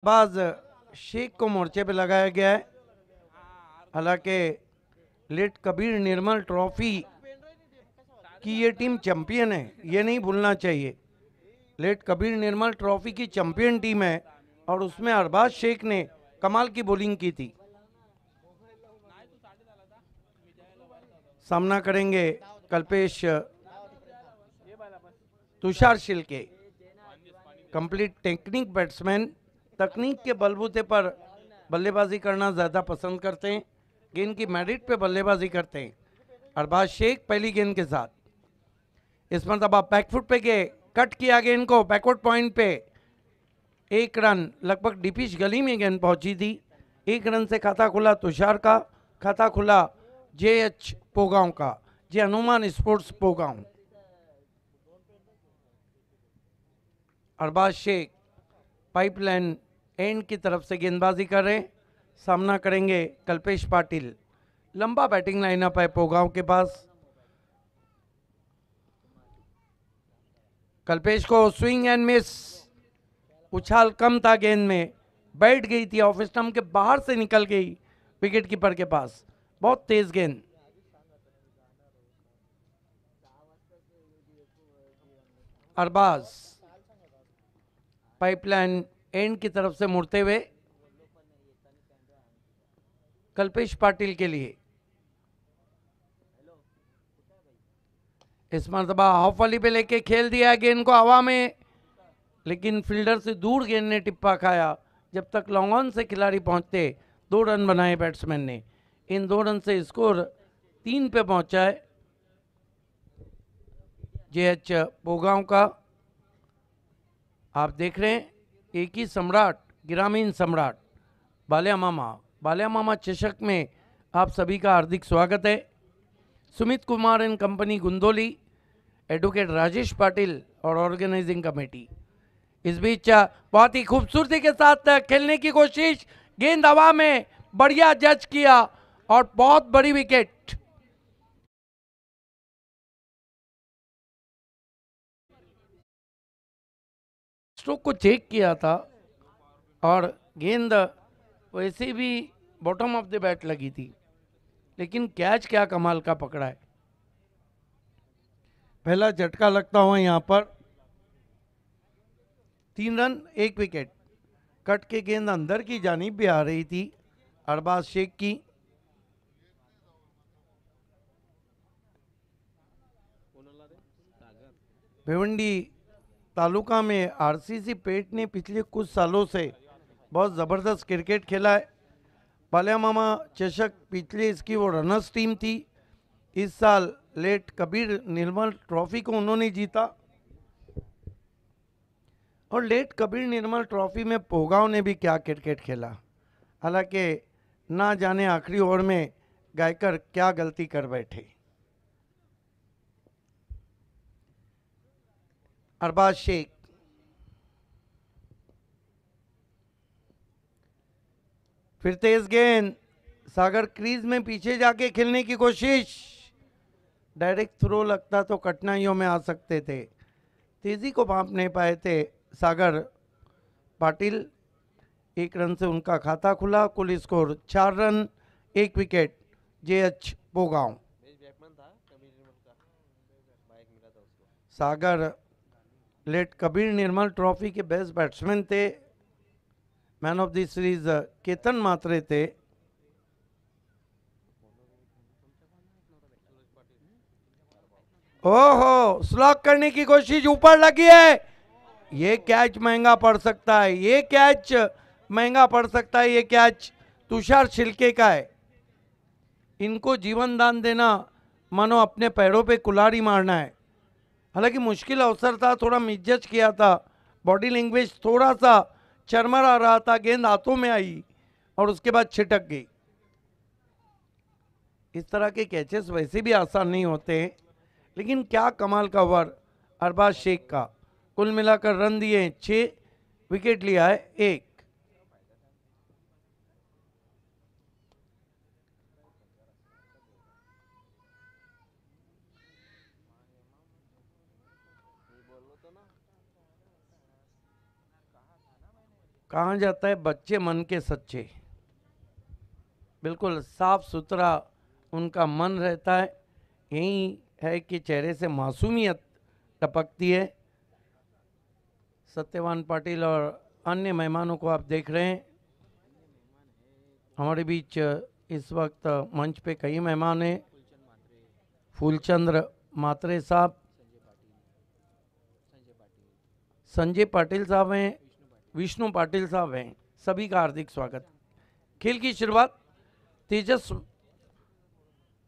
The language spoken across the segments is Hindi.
बाज शेख को मोर्चे पे लगाया गया है। हालांकि लेट कबीर निर्मल ट्रॉफी की ये टीम चैंपियन है, ये नहीं भूलना चाहिए। लेट कबीर निर्मल ट्रॉफी की चैंपियन टीम है और उसमें अरबाज शेख ने कमाल की बॉलिंग की थी। सामना करेंगे Kalpesh Tushar Shilke, complete technique batsman, तकनीक के बलबूते पर बल्लेबाजी करना ज़्यादा पसंद करते हैं, गेंद की मेरिट पे बल्लेबाजी करते हैं। अरबाज शेख पहली गेंद के साथ इस मरतबा बैकफुट पे गए, कट किया गेंद को बैकवर्ड पॉइंट पे, एक रन, लगभग डिपिश गली में गेंद पहुंची थी। एक रन से खाता खुला तुषार का, खाता खुला JH पोगांव का, J Hanuman sports Pogaon. Arbaz Shaikh pipeline end की तरफ से गेंदबाजी कर रहे हैं। सामना करेंगे कल्पेश पाटिल। लंबा बैटिंग लाइनअप है पोगांव के पास। कल्पेश को स्विंग एंड मिस, उछाल कम था गेंद में, बैठ गई थी, ऑफ स्टंप के बाहर से निकल गई विकेट कीपर के पास। बहुत तेज गेंद। अरबाज पाइपलाइन एंड की तरफ से मुड़ते हुए कल्पेश पाटिल के लिए। इस मरतबा हाफ वाली पे लेके खेल दिया गेंद को हवा में, लेकिन फील्डर से दूर गेंद ने टिप्पा खाया। जब तक लॉन्ग ऑन से खिलाड़ी पहुंचते, 2 रन बनाए बैट्समैन ने। इन 2 रन से स्कोर 3 पे पहुंचा है JH पोगांव का। आप देख रहे हैं एक ही सम्राट, ग्रामीण सम्राट बाल्या मामा चषक में आप सभी का हार्दिक स्वागत है। Sumit Kumar and company Gundoli, advocate Rajesh Patil और ऑर्गेनाइजिंग कमेटी। इस बीच बहुत ही खूबसूरती के साथ खेलने की कोशिश, गेंद हवा में, बढ़िया जज किया और बहुत बड़ी विकेट। स्ट्रोक को चेक किया था और गेंद वैसे भी बॉटम ऑफ द बैट लगी थी, लेकिन कैच क्या कमाल का पकड़ा है। पहला झटका लगता हुआ यहां पर 3 रन 1 विकेट। कट के गेंद अंदर की जानिब भी आ रही थी अरबाज शेख की। भिवंडी तालुका में RCC पेट ने पिछले कुछ सालों से बहुत ज़बरदस्त क्रिकेट खेला है। बाल्या मामा चषक पिछले इसकी वो रनर्स टीम थी। इस साल लेट कबीर निर्मल ट्रॉफी को उन्होंने जीता और लेट कबीर निर्मल ट्रॉफी में पोगांव ने भी क्या क्रिकेट खेला। हालांकि ना जाने आखिरी ओवर में गायकर क्या गलती कर बैठे। अरबाज शेख फिर तेज गेंद, सागर क्रीज में पीछे जाके खेलने की कोशिश, डायरेक्ट थ्रो लगता तो कठिनाइयों में आ सकते थे। तेजी को भांप नहीं पाए थे सागर पाटिल। 1 रन से उनका खाता खुला। कुल score 4 run 1 wicket JH Pogaon. Sagar late Kabir Nirmal trophy के बेस्ट बैट्समैन थे। Man of the series Ketan Mhatre थे। ओहो, स्लॉक करने की कोशिश, ऊपर लगी है। ये कैच महंगा पड़ सकता है, ये कैच महंगा पड़ सकता है। ये कैच तुषार छिलके का है। इनको जीवन दान देना मानो अपने पैरों पे कुल्हाड़ी मारना है। हालांकि मुश्किल अवसर था, थोड़ा मिसजज किया था, बॉडी लैंग्वेज थोड़ा सा चरमरा रहा था, गेंद हाथों में आई और उसके बाद छिटक गई। इस तरह के कैचेस वैसे भी आसान नहीं होते हैं, लेकिन क्या कमाल का ओवर अरबाज शेख का। कुल मिलाकर रन दिए 6, विकेट लिया है 1। कहा जाता है बच्चे मन के सच्चे, बिल्कुल साफ सुथरा उनका मन रहता है। यही है कि चेहरे से मासूमियत टपकती है। सत्यवान पाटिल और अन्य मेहमानों को आप देख रहे हैं। हमारे बीच इस वक्त मंच पे कई मेहमान हैं। फूलचंद्र मात्रे साहब, संजय पाटिल साहब हैं, विष्णु पाटिल साहब हैं। सभी का हार्दिक स्वागत। खेल की शुरुआत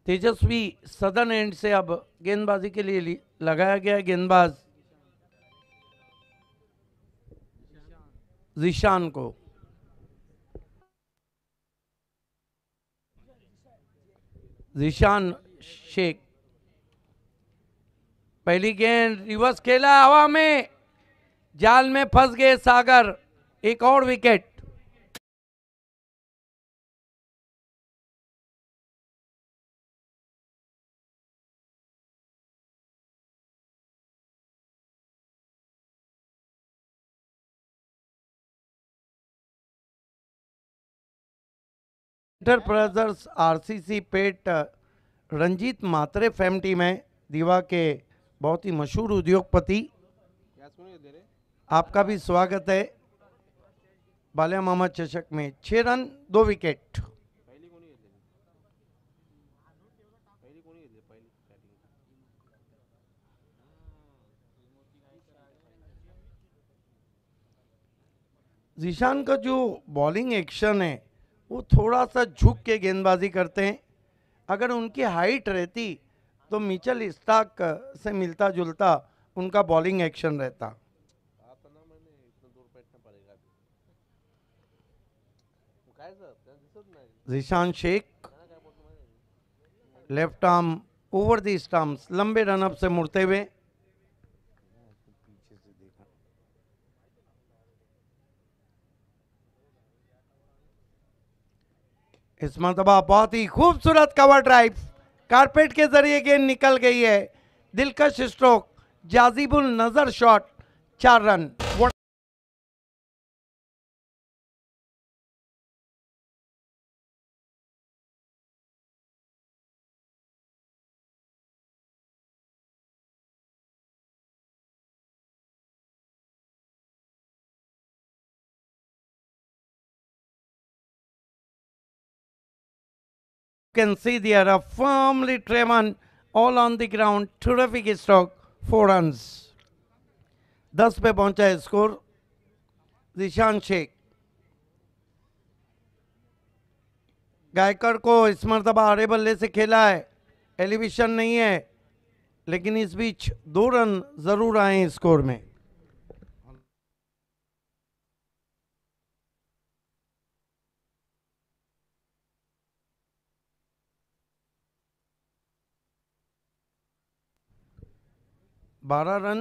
तेजस्वी सदन एंड से अब गेंदबाजी के लिए लगाया गया है। गेंदबाज जिशान को। जिशान शेख, पहली गेंद रिवर्स खेला हवा में, जाल में फंस गए सागर। एक और विकेट। ब्रदर्स आरसीसी पेट रंजीत मात्रे फैम टीम है, दीवा के बहुत ही मशहूर उद्योगपति। आपका भी स्वागत है। बालिया मामा चषक में 6 रन 2 विकेट। जिशान का जो बॉलिंग एक्शन है वो थोड़ा सा झुक के गेंदबाजी करते हैं। अगर उनकी हाइट रहती तो मिचेल स्टार्क से मिलता जुलता उनका बॉलिंग एक्शन रहता। Zeeshan Shaikh left arm over the stumps, लंबे रनअप से मुड़ते हुए। इस मरतबा बहुत ही खूबसूरत कवर ड्राइव, कारपेट के जरिए गेंद निकल गई है। दिलकश स्ट्रोक, जाजिबुल नजर shot, 4 run. Can see there a firmly Tremon all on the ground, terrific stroke, 4 runs। 10 पे पहुंचा है स्कोर। जिशान शेख गायकर को इस मरतबा आड़े बल्ले से खेला है, एलिवेशन नहीं है, लेकिन इस बीच 2 रन जरूर आए हैं स्कोर में। बारह रन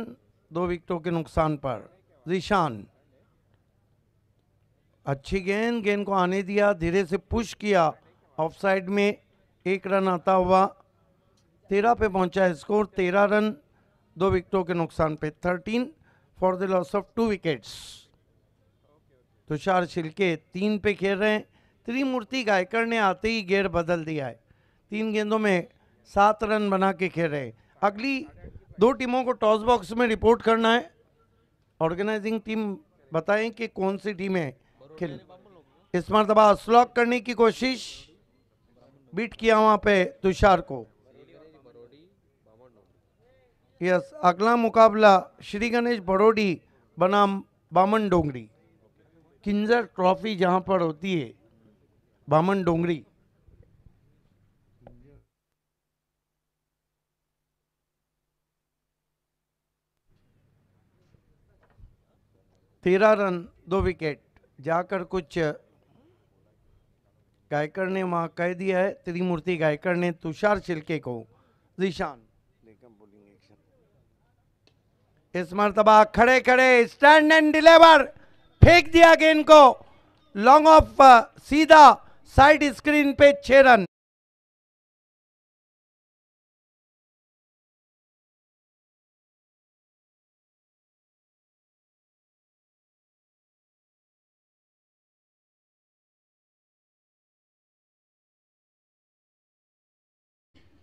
2 विकेटों के नुकसान पर। जिशान अच्छी गेंद, गेंद को आने दिया, धीरे से पुश किया ऑफ साइड में, 1 रन आता हुआ। 13 पे पहुंचा है स्कोर, 13 रन 2 विकेटों के नुकसान पे, 13 for the loss of 2 wickets. Tushar छिलके 3 पे खेल रहे हैं। त्रिमूर्ति गायकर ने आते ही गेयर बदल दिया है, 3 गेंदों में 7 रन बना के खेल रहे हैं। अगली 2 टीमों को टॉस बॉक्स में रिपोर्ट करना है। ऑर्गेनाइजिंग टीम बताएं कि कौन सी टीम है खेल। इस मरतबा स्लॉक करने की कोशिश, बीट किया वहां पे तुषार को। यस, अगला मुकाबला श्री गणेश बड़ोडी बनाम बामन डोंगरी, किंजर ट्रॉफी जहां पर होती है बामन डोंगरी। तेरह रन 2 विकेट, जाकर कुछ गायकर ने वहां कह दिया है, त्रिमूर्ति गायकर ने तुषार छिलके को। जिशान इस मरतबा खड़े खड़े स्टैंड एंड डिलीवर, फेंक दिया गेंद को लॉन्ग ऑफ, सीधा साइड स्क्रीन पे, 6 रन।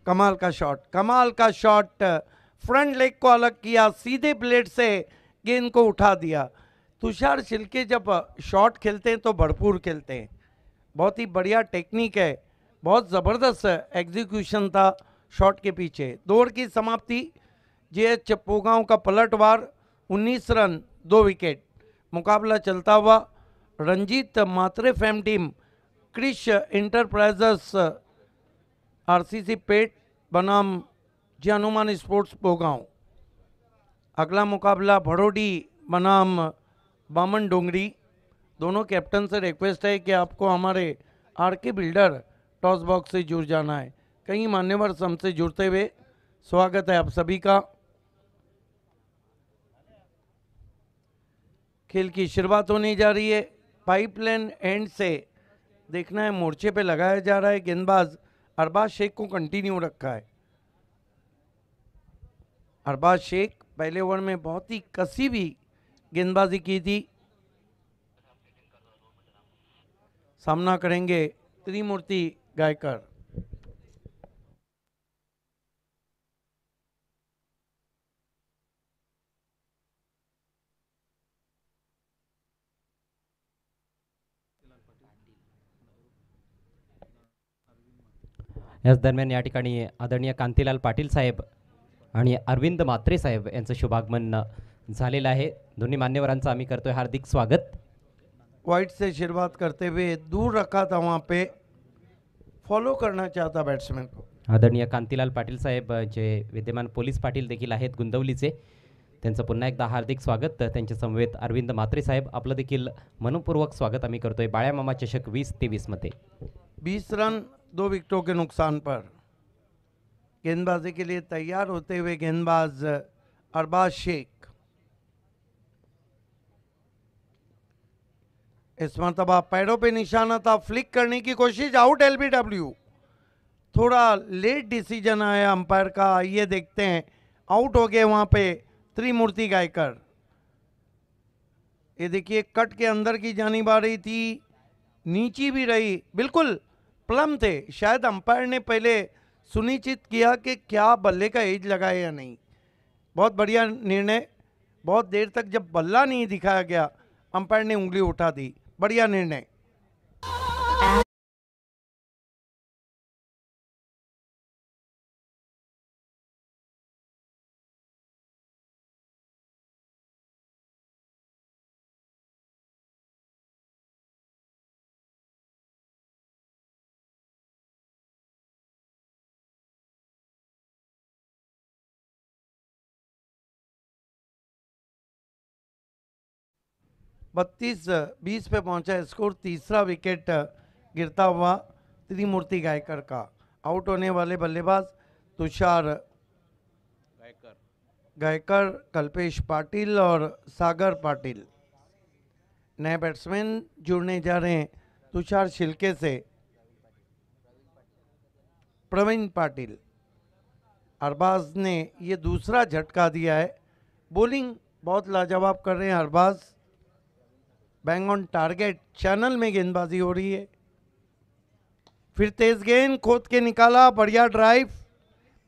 कमाल का शॉट, कमाल का शॉट, फ्रंट लेग को अलग किया, सीधे ब्लेड से गेंद को उठा दिया। तुषार शिल्के जब शॉट खेलते हैं तो भरपूर खेलते हैं, बहुत ही बढ़िया टेक्निक है, बहुत ज़बरदस्त एग्जीक्यूशन था शॉट के पीछे। 2 ओवर की समाप्ति, जेएच पोगांव का पलटवार, 19 रन 2 विकेट। मुकाबला चलता हुआ रंजीत मात्रे फैम टीम क्रिश इंटरप्राइजेस आरसीसी पेट बनाम जी हनुमान स्पोर्ट्स पोगांव। अगला मुकाबला भड़ोडी बनाम बामन डोंगरी। दोनों कैप्टन से रिक्वेस्ट है कि आपको हमारे आरके बिल्डर टॉस बॉक्स से जुड़ जाना है। कई मान्यवर हमसे जुड़ते हुए स्वागत है आप सभी का। खेल की शुरुआत होने जा रही है। पाइपलाइन एंड से देखना है, मोर्चे पे लगाया जा रहा है। गेंदबाज अरबाज शेख को कंटिन्यू रखा है। अरबाज शेख पहले ओवर में बहुत ही कसी हुई गेंदबाजी की थी। सामना करेंगे त्रिमूर्ति गायकर। याच दरम्यान या ठिकाणी आदरणीय कांतीलाल पाटील साहेब आणि अरविंद म्हात्रे साहेब यांचं शुभागमन झालेलं आहे। दोन्ही मान्यवरांचं आम्ही करतोय हार्दिक स्वागत। वाइड से शुरुआत करते हुए दूर रखा था, वहाँ पे फॉलो करना चाहता बैट्समैन को। आदरणीय कांतीलाल पाटील साहेब जे विद्यमान पोलीस पाटील देखील आहेत गुंदवलीचे, त्यांचं पुन्हा एकदा हार्दिक स्वागत। त्यांच्या समवेत अरविंद म्हात्रे साहेब, आपलं देखील मनपूर्वक स्वागत आम्ही करतोय बाळ्या मामा चषक 2023 मध्ये। 20 रन 2 विकेटों के नुकसान पर गेंदबाजी के लिए तैयार होते हुए गेंदबाज अरबाज शेख। इस मरतबा पैरों पे निशाना था, फ्लिक करने की कोशिश, आउट एलबीडब्ल्यू। थोड़ा लेट डिसीजन आया अंपायर का, ये देखते हैं। आउट हो गए वहां पे त्रिमूर्ति गायकर। ये देखिए कट के अंदर की जानिब आ रही थी, नीची भी रही, बिल्कुल प्लम थे। शायद अंपायर ने पहले सुनिश्चित किया कि क्या बल्ले का एज लगा है या नहीं। बहुत बढ़िया निर्णय। बहुत देर तक जब बल्ला नहीं दिखाया गया, अंपायर ने उंगली उठा दी। बढ़िया निर्णय। बत्तीस 20 पे पहुंचा स्कोर। तीसरा विकेट गिरता हुआ त्रिमूर्ति गायकर का। आउट होने वाले बल्लेबाज तुषार गायकर, कल्पेश पाटिल और सागर पाटिल। नए बैट्समैन जुड़ने जा रहे हैं तुषार शिल्के से प्रवीण पाटिल। अरबाज ने ये दूसरा झटका दिया है। बॉलिंग बहुत लाजवाब कर रहे हैं Arbaaz. Bang on target channel में गेंदबाजी हो रही है। फिर तेज गेंद खोद के निकाला, बढ़िया ड्राइव,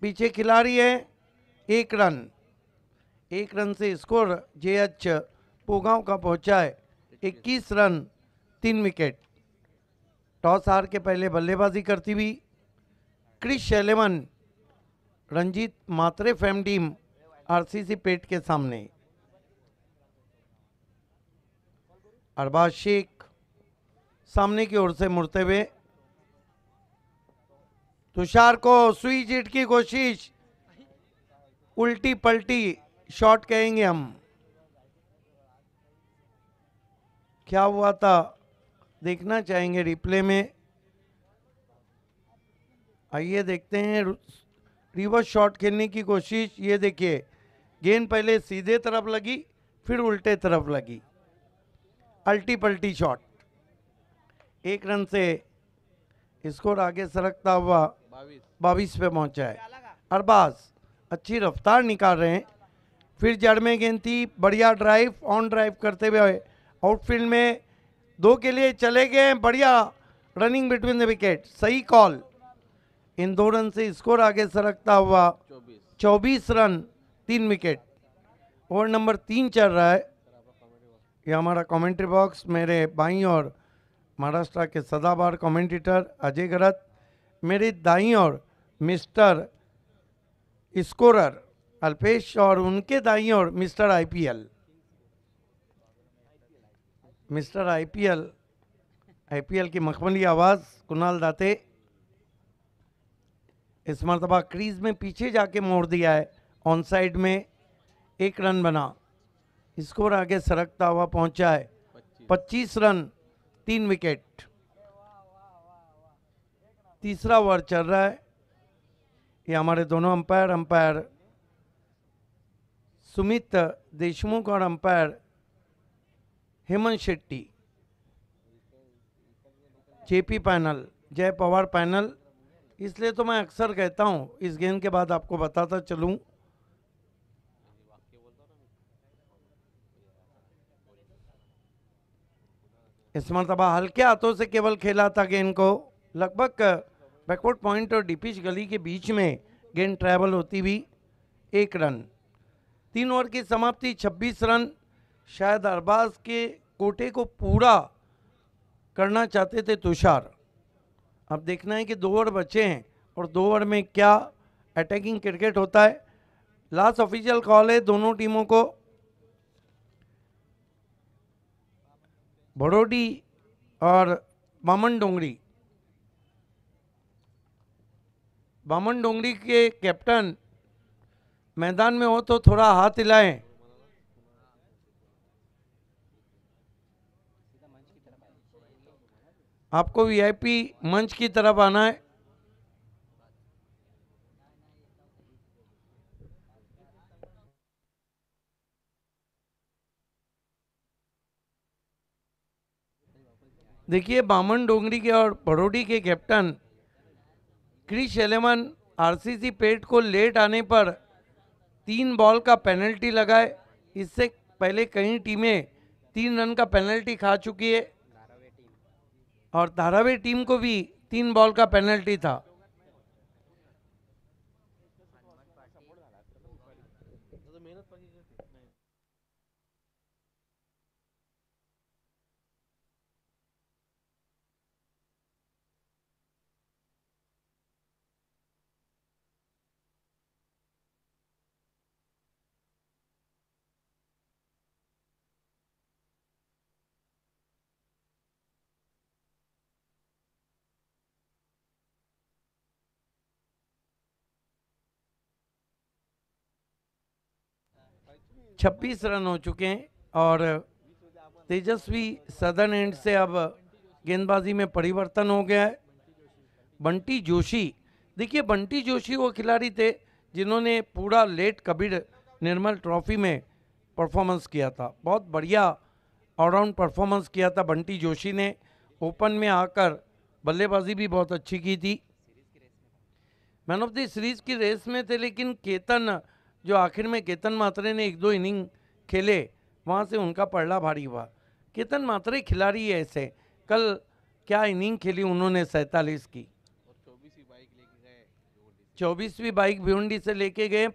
पीछे खिलाड़ी है। 1 रन, 1 रन से स्कोर जेएच पोगांव का पहुंचा है 21 रन 3 विकेट। टॉस हार के पहले बल्लेबाजी करती हुई क्रिश 11 रंजीत मात्रे फैम टीम आरसीसी पेट के सामने। अरबाज शेख सामने की ओर से मुड़ते हुए, तुषार को सुई जीट की कोशिश, उल्टी पलटी शॉट कहेंगे हम। क्या हुआ था देखना चाहेंगे रिप्ले में। आइए देखते हैं। रिवर्स शॉट खेलने की कोशिश, ये देखिए गेंद पहले सीधे तरफ लगी, फिर उल्टे तरफ लगी, अल्टी पल्टी शॉट। 1 रन से स्कोर आगे सरकता हुआ 22 पे पहुंचा है। अरबाज अच्छी रफ्तार निकाल रहे हैं। फिर जड़ में गेंद थी, बढ़िया ड्राइव, ऑन ड्राइव करते हुए आउटफील्ड में 2 के लिए चले गए। बढ़िया रनिंग बिटवीन द विकेट, सही कॉल। इन 2 रन से स्कोर आगे सरकता हुआ 24 रन, 3 विकेट। ओवर नंबर 3 चल रहा है। ये हमारा कमेंट्री बॉक्स, मेरे बाईं ओर महाराष्ट्र के सदाबहार कमेंटेटर अजय गरत, मेरे दाईं ओर मिस्टर स्कोरर अल्पेश और उनके दाईं ओर मिस्टर आईपीएल। मिस्टर आईपीएल की मखमली आवाज कुणाल दाते। इस मरतबा क्रीज में पीछे जाके मोड़ दिया है, ऑन साइड में 1 रन बना। स्कोर आगे सरकता हुआ पहुंचा है 25 रन, 3 विकेट। तीसरा ओवर चल रहा है। ये हमारे दोनों अंपायर सुमित देशमुख और umpire Hemant Shetty, JP panel, जय पवार पैनल। इसलिए तो मैं अक्सर कहता हूं, इस गेंद के बाद आपको बताता चलूं, इस मरतबा हल्के हाथों से केवल खेला था गेंद को। लगभग बैकवर्ड पॉइंट और डीपिश गली के बीच में गेंद ट्रैवल होती हुई 1 रन। 3 ओवर की समाप्ति, 26 रन। शायद अरबाज के कोटे को पूरा करना चाहते थे तुषार। अब देखना है कि 2 ओवर बचे हैं और 2 ओवर में क्या अटैकिंग क्रिकेट होता है। लास्ट ऑफिशियल कॉल है दोनों टीमों को। भड़ोडी और बामन डोंगरी के कैप्टन मैदान में हो तो थोड़ा हाथ हिलाएं। आपको वीआईपी मंच की तरफ आना है। देखिए, बामन डोंगरी के और भड़ोडी के कैप्टन क्रिस एलेमन आरसीसी पेट को लेट आने पर 3 बॉल का पेनल्टी लगाए। इससे पहले कई टीमें 3 रन का पेनल्टी खा चुकी है और धारावी टीम को भी 3 बॉल का पेनल्टी था। छब्बीस रन हो चुके हैं और तेजस्वी सदर्न एंड से अब गेंदबाजी में परिवर्तन हो गया है। बंटी जोशी, देखिए बंटी जोशी वो खिलाड़ी थे जिन्होंने पूरा लेट कबीर निर्मल ट्रॉफी में परफॉर्मेंस किया था। बहुत बढ़िया ऑलराउंड परफॉर्मेंस किया था बंटी जोशी ने। ओपन में आकर बल्लेबाजी भी बहुत अच्छी की थी। मैन ऑफ द सीरीज की रेस में थे, लेकिन केतन, जो आखिर में केतन मात्रे ने 1-2 इनिंग खेले, वहाँ से उनका पलड़ा भारी हुआ। केतन मात्रे खिलाड़ी है ऐसे। कल क्या इनिंग खेली उन्होंने 47 की। 24वीं बाइक भिवंडी से लेके गए।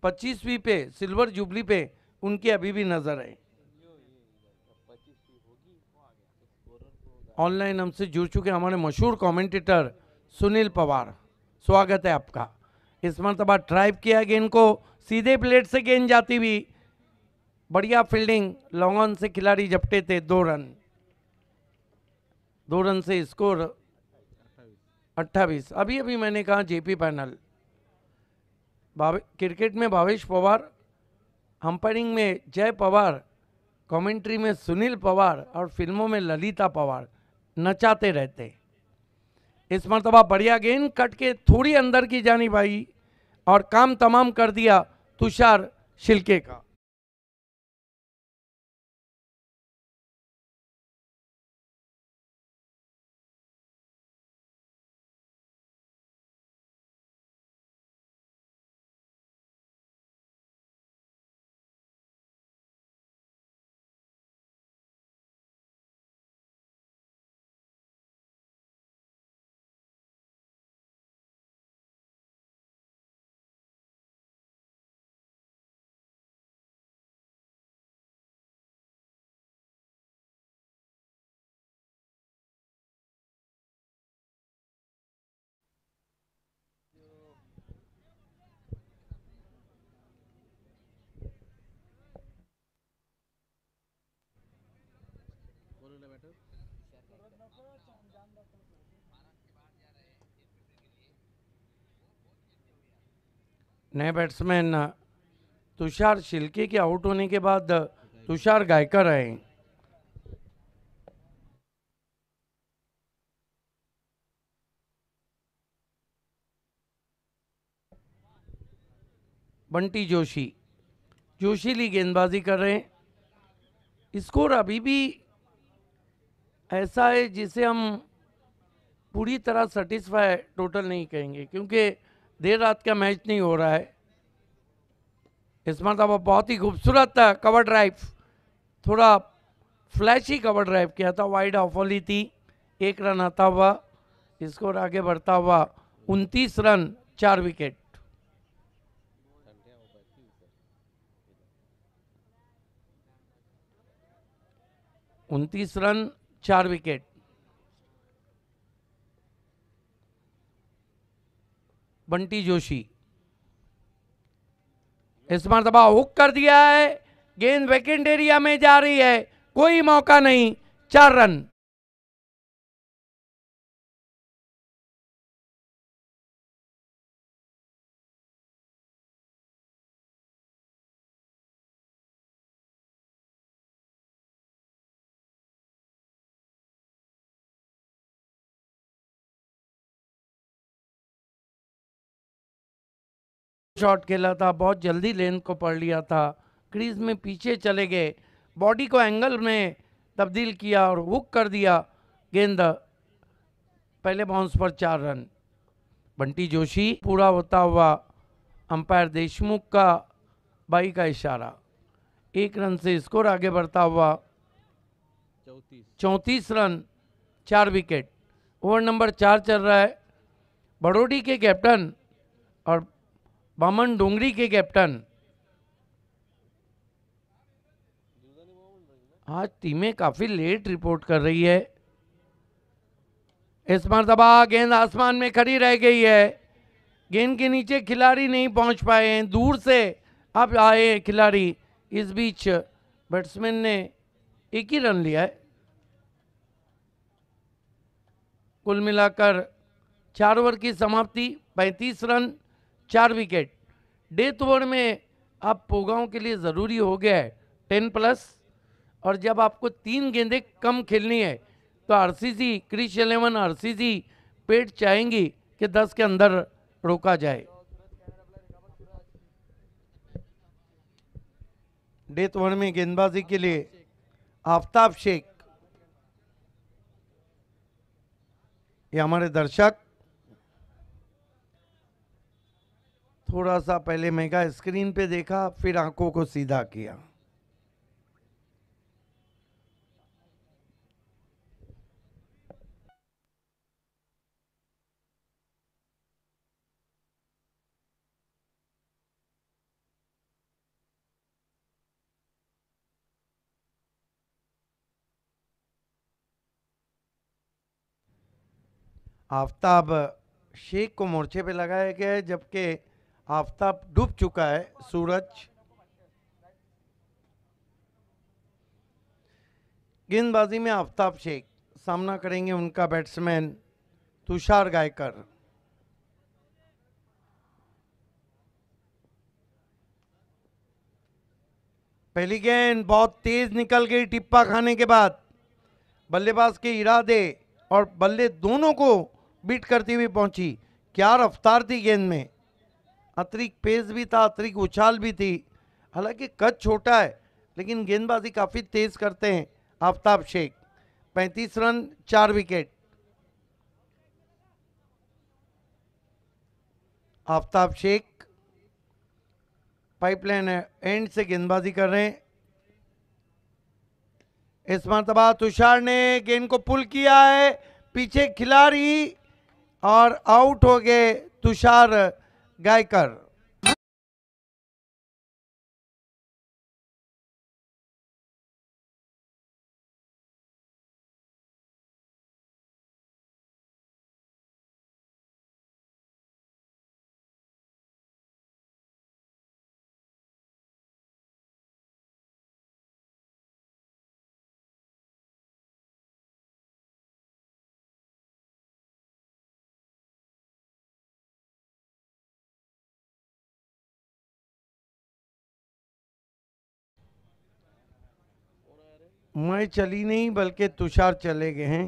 25वीं पे सिल्वर जुबली पे उनकी अभी भी नजर है। ऑनलाइन हमसे जुड़ चुके हमारे मशहूर कमेंटेटर सुनील पवार, स्वागत है आपका। इस मरतबा ड्राइव किया गेंद को, सीधे प्लेट से गेंद जाती हुई, बढ़िया फील्डिंग, लॉन्ग ऑन से खिलाड़ी झपटे थे। 2 रन, 2 रन से स्कोर 28। अभी अभी मैंने कहा जेपी पैनल। क्रिकेट में भावेश पवार, अंपायरिंग में जय पवार, कमेंट्री में सुनील पवार और फिल्मों में ललिता पवार नचाते रहते। इस मरतबा बढ़िया गेंद कट के थोड़ी अंदर की जानी भाई और काम तमाम कर दिया तुषार शिल्के का। नए बैट्समैन तुषार शिल्के के आउट होने के बाद तुषार गायकर आए। बंटी जोशीली गेंदबाजी कर रहे हैं। स्कोर अभी भी ऐसा है जिसे हम पूरी तरह सेटिस्फाई टोटल नहीं कहेंगे, क्योंकि देर रात का मैच नहीं हो रहा है। इस मरतबा बहुत ही खूबसूरत कवर ड्राइव, थोड़ा फ्लैशी कवर ड्राइव किया था, वाइड ऑफ वाली थी। 1 रन आता हुआ, स्कोर आगे बढ़ता हुआ 29 रन 4 विकेट। उनतीस रन 4 विकेट। बंटी जोशी इस मरतबा हुक कर दिया है, गेंद वैकेंट एरिया में जा रही है, कोई मौका नहीं, 4 रन। शॉट खेला था, बहुत जल्दी लेंथ को पढ़ लिया था, क्रीज में पीछे चले गए, बॉडी को एंगल में तब्दील किया और हुक कर दिया, गेंद पहले बाउंस पर 4 रन। बंटी जोशी पूरा होता हुआ अंपायर देशमुख का बाई का इशारा, 1 रन से स्कोर आगे बढ़ता हुआ 34 रन 4 विकेट। ओवर नंबर 4 चल रहा है। बड़ोडी के कैप्टन और बामन डोंगरी के कैप्टन, आज टीमें काफी लेट रिपोर्ट कर रही है। इस मरतबा गेंद आसमान में खड़ी रह गई है, गेंद के नीचे खिलाड़ी नहीं पहुंच पाए हैं, दूर से अब आए खिलाड़ी। इस बीच बैट्समैन ने 1 ही रन लिया है। कुल मिलाकर 4 ओवर की समाप्ति, 35 रन 4 विकेट। डेथ ओवर में अब पोगाओं के लिए ज़रूरी हो गया है 10+, और जब आपको 3 गेंदें कम खेलनी है तो आरसीसी क्रिश 11 आरसीसी पेट चाहेंगी कि 10 के अंदर रोका जाए। डेथ ओवर में गेंदबाजी के लिए आफ्ताब शेख, ये हमारे दर्शक थोड़ा सा पहले मेगा स्क्रीन पे देखा, फिर आंखों को सीधा किया। आफ्ताब शेख को मोर्चे पे लगाया गया है, जबकि आफ्ताब डूब चुका है सूरज। गेंदबाजी में आफ्ताब शेख, सामना करेंगे उनका बैट्समैन तुषार गायकर। पहली गेंद बहुत तेज निकल गई, टिप्पा खाने के बाद बल्लेबाज के इरादे और बल्ले दोनों को बीट करती हुई पहुंची। क्या रफ्तार थी गेंद में, अतिरिक्त पेस भी था, अतिरिक्त उछाल भी थी। हालांकि कद छोटा है लेकिन गेंदबाजी काफी तेज करते हैं Aftab Shaikh. 35 run 4 wicket. Aftab Shaikh pipeline end से गेंदबाजी कर रहे हैं। इस मरतबा तुषार ने गेंद को पुल किया है, पीछे खिलाड़ी और आउट हो गए तुषार गायकर। मैं चली नहीं बल्कि तुषार चले गए हैं।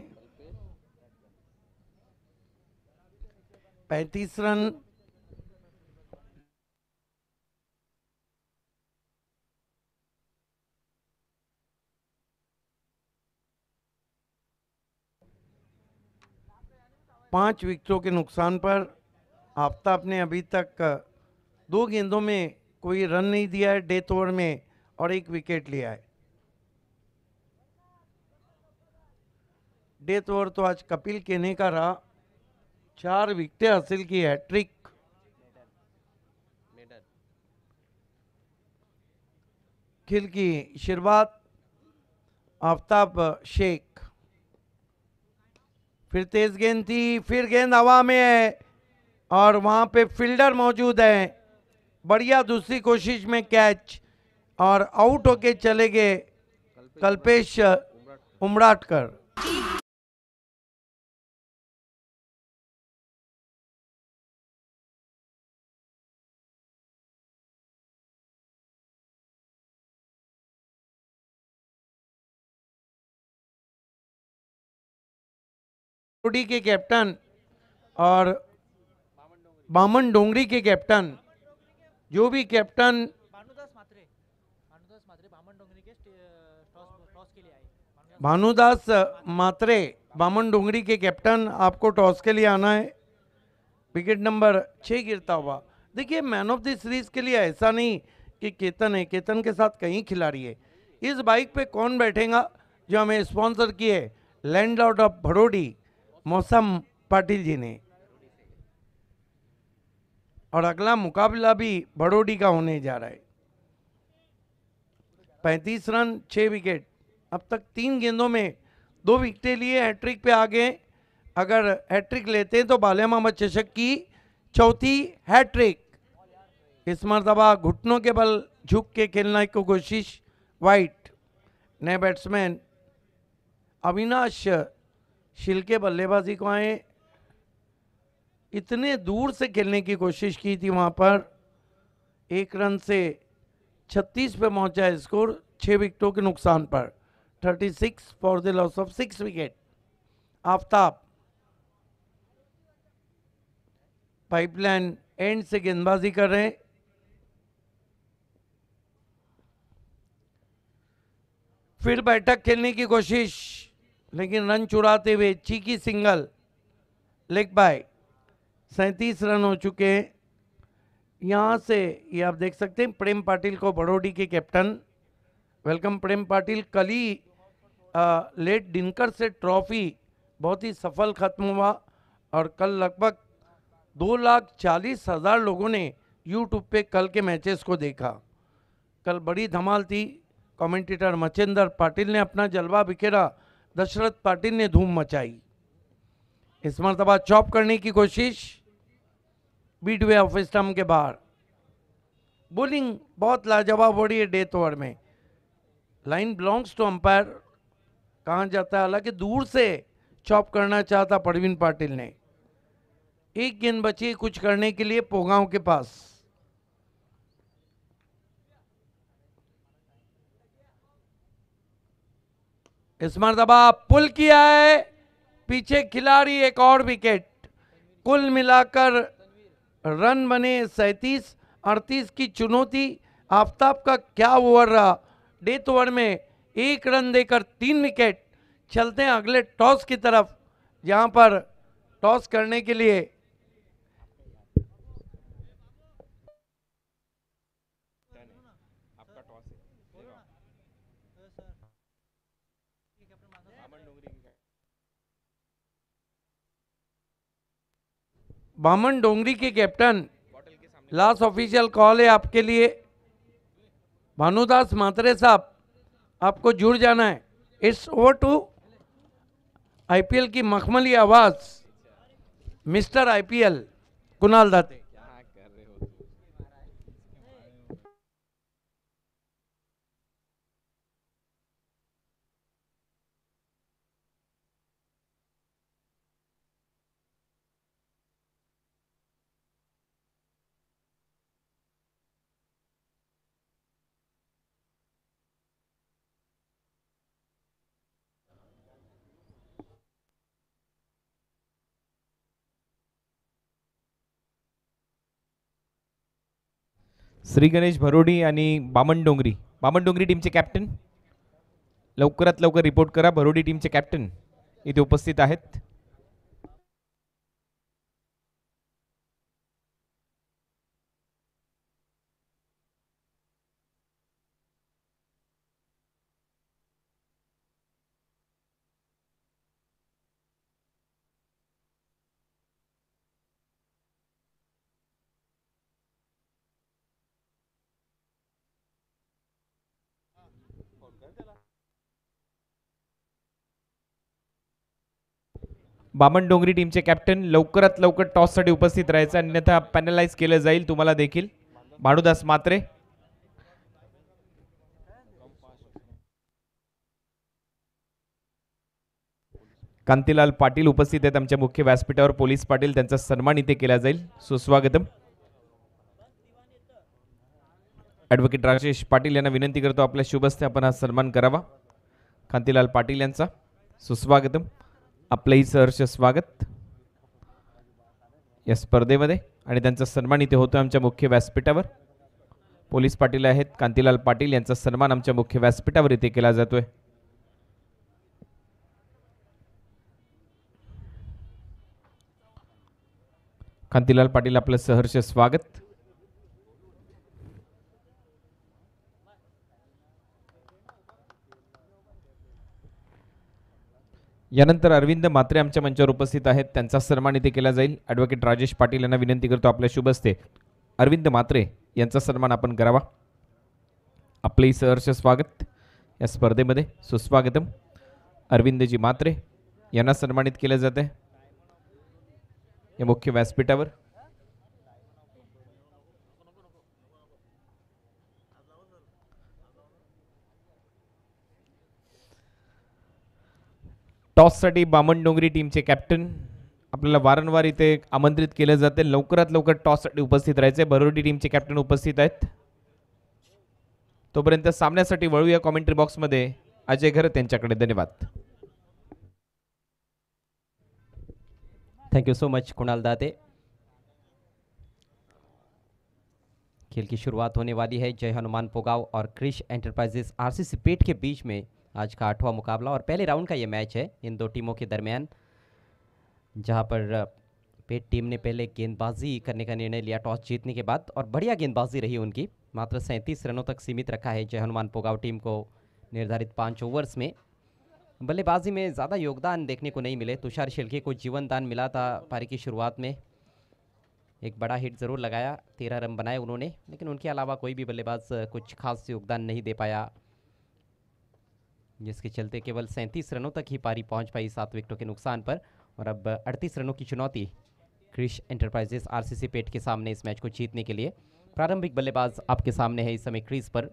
35 रन। पांच विकेटों के नुकसान पर आफताब ने अभी तक 2 गेंदों में कोई रन नहीं दिया है डेथ ओवर में और 1 विकेट लिया है। डेथ ओवर तो आज कपिल केने का रहा, 4 विकेटें हासिल की, हैट्रिक। खेल की शुरुआत आफताब शेख। फिर तेज गेंद थी, फिर गेंद हवा में है और वहां पे फील्डर मौजूद है। बढ़िया दूसरी कोशिश में कैच और आउट होके चले गए कल्पेश उमराटकर। बरोडी के कैप्टन और बामन डोंगरी के कैप्टन, जो भी कैप्टन भानुदास मात्रे बामन डोंगरी के कैप्टन, आपको टॉस के लिए आना है। विकेट नंबर 6 गिरता हुआ। देखिए, मैन ऑफ द सीरीज के लिए ऐसा नहीं कि केतन है, केतन के साथ कई खिलाड़ी है। इस बाइक पे कौन बैठेगा जो हमें स्पॉन्सर किए लैंडलॉर्ड ऑफ भड़ोडी मौसम पाटिल जी ने, और अगला मुकाबला भी भड़ोडी का होने जा रहा है। 35 रन 6 विकेट। अब तक 3 गेंदों में 2 विकेटें लिए, हैट्रिक पे आ गए। अगर हैट्रिक लेते हैं तो बालिया मोहम्मद चषक की चौथी हैट्रिक। इस मरतबा घुटनों के बल झुक के खेलने की कोशिश वाइट। नए बैट्समैन अविनाश शिल्के बल्लेबाजी को आए। इतने दूर से खेलने की कोशिश की थी, वहां पर 1 रन से 36 पे पहुंचा है स्कोर, 6 विकेटों के नुकसान पर। 36 for the loss of 6 wicket. Aftab pipeline end से गेंदबाजी कर रहे हैं। फिर बैठक खेलने की कोशिश, लेकिन रन चुराते हुए cheeky single, leg bye. 37 run हो चुके हैं। यहां से ये आप देख सकते हैं प्रेम पाटिल को, बड़ोडी के कैप्टन। वेलकम प्रेम पाटिल। कल ही लेट दिनकर से ट्रॉफी बहुत ही सफल खत्म हुआ और कल लगभग 2,40,000 लोगों ने यूट्यूब पे कल के मैचेस को देखा। कल बड़ी धमाल थी। कमेंटेटर मचेंद्र पाटिल ने अपना जलवा बिखेरा, दशरथ पाटिल ने धूम मचाई। इस मरतबा चॉप करने की कोशिश बीट वे ऑफ स्टंप के बाहर। बॉलिंग बहुत लाजवाब हो रही है डेथ ओवर में। लाइन बिलोंग्स टू अंपायर कहा जाता है, हालांकि दूर से चॉप करना चाहता परवीन पाटिल ने। 1 गेंद बची कुछ करने के लिए पोगांव के पास। इस मरतबा पुल किया है, पीछे खिलाड़ी, एक और विकेट। कुल मिलाकर रन बने 37। 38 की चुनौती। आफताब का क्या ओवर रहा। डेथ ओवर में 1 रन देकर 3 विकेट। चलते हैं अगले टॉस की तरफ, जहां पर टॉस करने के लिए बामन डोंगरी के कैप्टन, लास्ट ऑफिशियल कॉल है आपके लिए। भानुदास मात्रे साहब, आपको जुड़ जाना है। इट्स ओवर टू आईपीएल की मखमली आवाज, मिस्टर आईपीएल कुणाल दत्त। श्री गणेश भरोडी आणि बामण डोंगरी टीमचे कॅप्टन लवकरात लवकर रिपोर्ट करा. भरोडी टीमचे कॅप्टन इथे उपस्थित आहेत. बामण डोंगरी टीमचे कॅप्टन लवकरात लवकर टॉससाठी उपस्थित राहायचं, अन्यथा पॅनलाइज केलं जाईल तुम्हाला देखील. भानुदास मात्रे कांतीलाल पाटील उपस्थित आहेत आमच्या मुख्य व्यासपीठावर. पोलीस पाटील त्यांचा सन्मान इथे केला जाईल. सुस्वागतम. ॲडव्होकेट राजेश पाटील यांना विनंती करतो आपल्या शुभ हस्ते आपण हा सन्मान करावा. कांतीलाल पाटील यांचा सुस्वागतम. आपलंही सहर्ष स्वागत या स्पर्धेमध्ये आणि त्यांचा सन्मान इथे होतो आमच्या मुख्य व्यासपीठावर. पोलीस पाटील आहेत कांतीलाल पाटील यांचा सन्मान आमच्या मुख्य व्यासपीठावर इथे केला जातोय. कांतीलाल पाटील आपलं सहर्ष स्वागत. यानंतर अरविंद मात्रे आमच्या मंचावर उपस्थित आहेत, त्यांचा सन्मान इथे केला जाईल. ॲडव्होकेट राजेश पाटील यांना विनंती करतो आपल्या शुभ हस्ते अरविंद मात्रे यांचा सन्मान आपण करावा. आपलेही सहर्ष स्वागत या स्पर्धेमध्ये. सुस्वागतम. अरविंदजी मात्रे यांना सन्मानित केले जाते या मुख्य व्यासपीठावर. टॉससाठी बामण डोंगरी टीमचे कॅप्टन आपल्याला वारंवार इथे आमंत्रित केले जाते. लवकरात लवकर टॉससाठी उपस्थित राहायचे. भरोडी टीमचे कॅप्टन उपस्थित आहेत. तोपर्यंत सामन्यासाठी वळूया कॉमेंट्री बॉक्समध्ये अजय घरत यांच्याकडे. धन्यवाद. Thank you so much Kunal दाते. खेल की शुरुआत होने वाली है. जय हनुमान पोगाव और क्रिश एंटरप्राइजेस आरसीसी पेट के बीच में आज का 8वां मुकाबला और पहले राउंड का ये मैच है इन दो टीमों के दरमियान, जहां पर पेट टीम ने पहले गेंदबाजी करने का निर्णय लिया टॉस जीतने के बाद और बढ़िया गेंदबाजी रही उनकी. मात्र 37 रनों तक सीमित रखा है जय हनुमान पोगाव टीम को निर्धारित 5 ओवर्स में. बल्लेबाजी में ज़्यादा योगदान देखने को नहीं मिले. तुषार शिल्के को जीवन दान मिला था पारी की शुरुआत में. एक बड़ा हिट ज़रूर लगाया, 13 रन बनाए उन्होंने, लेकिन उनके अलावा कोई भी बल्लेबाज कुछ खास योगदान नहीं दे पाया, जिसके चलते केवल 37 रनों तक ही पारी पहुंच पाई 7 विकेटों के नुकसान पर. और अब 38 रनों की चुनौती क्रिश एंटरप्राइजेस आरसीसी पेट के सामने इस मैच को जीतने के लिए. प्रारंभिक बल्लेबाज आपके सामने है इस समय क्रीज पर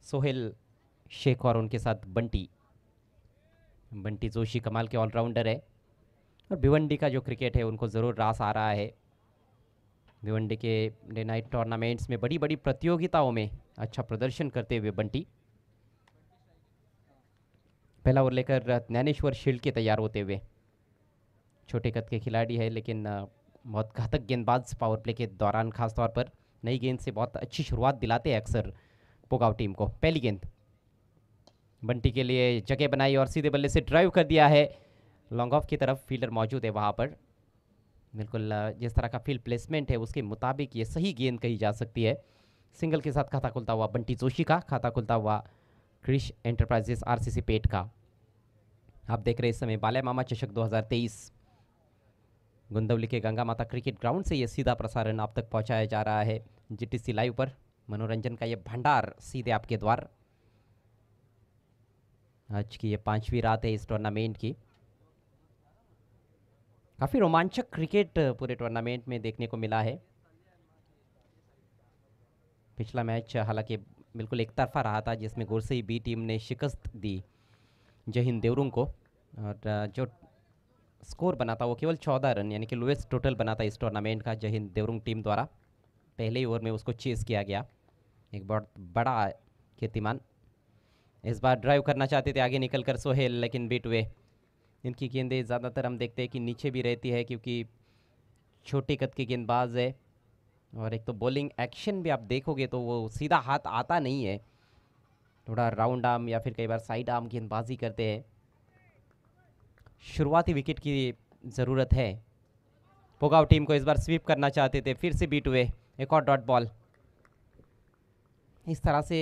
सोहेल शेख और उनके साथ बंटी जोशी कमाल के ऑलराउंडर है और भिवंडी का जो क्रिकेट है उनको ज़रूर रास आ रहा है. भिवंडी के डे नाइट टूर्नामेंट्स में बड़ी बड़ी प्रतियोगिताओं में अच्छा प्रदर्शन करते हुए बंटी. पहला ओवर लेकर ज्ञानेश्वर शील्ड के तैयार होते हुए. छोटे कद के खिलाड़ी है लेकिन बहुत घातक गेंदबाज पावर प्ले के दौरान खासतौर पर नई गेंद से बहुत अच्छी शुरुआत दिलाते हैं अक्सर पोगाव टीम को. पहली गेंद बंटी के लिए जगह बनाई और सीधे बल्ले से ड्राइव कर दिया है लॉन्ग ऑफ की तरफ. फील्डर मौजूद है वहाँ पर. बिल्कुल जिस तरह का फील्ड प्लेसमेंट है उसके मुताबिक ये सही गेंद कही जा सकती है. सिंगल के साथ खाता खुलता हुआ बंटी जोशी का, खाता खुलता हुआ क्रिश एंटरप्राइजेस आरसीसी पेट का. आप देख रहे हैं इस समय बाल्या मामा चषक 2023 गुंदवली के गंगा माता क्रिकेट ग्राउंड से ये सीधा प्रसारण आप तक पहुंचाया जा रहा है जीटीसी लाइव पर. मनोरंजन का ये भंडार सीधे आपके द्वार. आज की ये 5वीं रात है इस टूर्नामेंट की. काफ़ी रोमांचक क्रिकेट पूरे टूर्नामेंट में देखने को मिला है. पिछला मैच हालांकि बिल्कुल एक तरफा रहा था जिसमें गुरसई बी टीम ने शिकस्त दी जय हिंद देवरुंग को और जो स्कोर बना था वो केवल 14 रन यानी कि लोएस्ट टोटल बना था इस टूर्नामेंट का जय हिंद देवरुंग टीम द्वारा. पहले ही ओवर में उसको चेस किया गया. एक बहुत बड़ा कीर्तिमान. इस बार ड्राइव करना चाहते थे आगे निकलकर सोहेल, लेकिन बीट हुए. इनकी गेंदें ज़्यादातर हम देखते हैं कि नीचे भी रहती है क्योंकि छोटे कद के गेंदबाज है और एक तो बॉलिंग एक्शन भी आप देखोगे तो वो सीधा हाथ आता नहीं है, थोड़ा राउंड आर्म या फिर कई बार साइड आर्म गेंदबाजी करते हैं। शुरुआती विकेट की ज़रूरत है। पोगाव टीम को इस बार स्वीप करना चाहते थे, फिर से बीट हुए। एक और डॉट बॉल। इस तरह से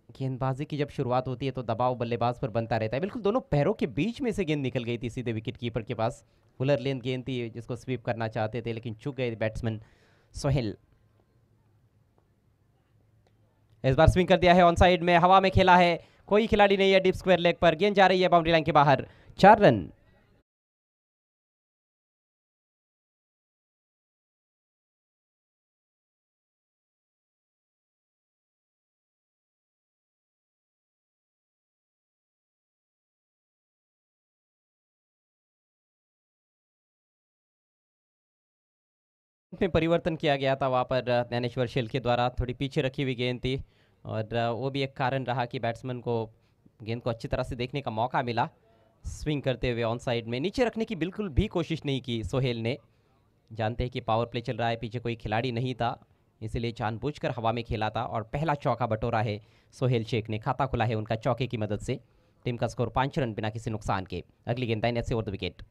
गेंदबाजी की जब शुरुआत होती है तो दबाव बल्लेबाज पर बनता रहता है। बिल्कुल दोनों पैरों के बीच में से गेंद निकल गई थी सीधे विकेट कीपर के पास। फुलर लेंथ गेंद थी जिसको स्वीप करना चाहते थे, लेकिन चूक गए बैट्समैन सोहेल। इस बार स्विंग कर दिया है ऑन साइड में, हवा में खेला है, कोई खिलाड़ी नहीं है डीप स्क्वायर लेग पर। गेंद जा रही है बाउंड्री लाइन के बाहर। 4 रन। में परिवर्तन किया गया था वहाँ पर ज्ञानेश्वर शेल के द्वारा। थोड़ी पीछे रखी हुई गेंद थी और वो भी एक कारण रहा कि बैट्समैन को गेंद को अच्छी तरह से देखने का मौका मिला। स्विंग करते हुए ऑन साइड में नीचे रखने की बिल्कुल भी कोशिश नहीं की सोहेल ने। जानते हैं कि पावर प्ले चल रहा है, पीछे कोई खिलाड़ी नहीं था, इसीलिए जानबूझकर हवा में खेला था और पहला चौका बटोरा है सोहेल शेख ने। खाता खुला है उनका चौके की मदद से। टीम का स्कोर 5 रन बिना किसी नुकसान के। अगली गेंद दाहिने से ओवर द विकेट।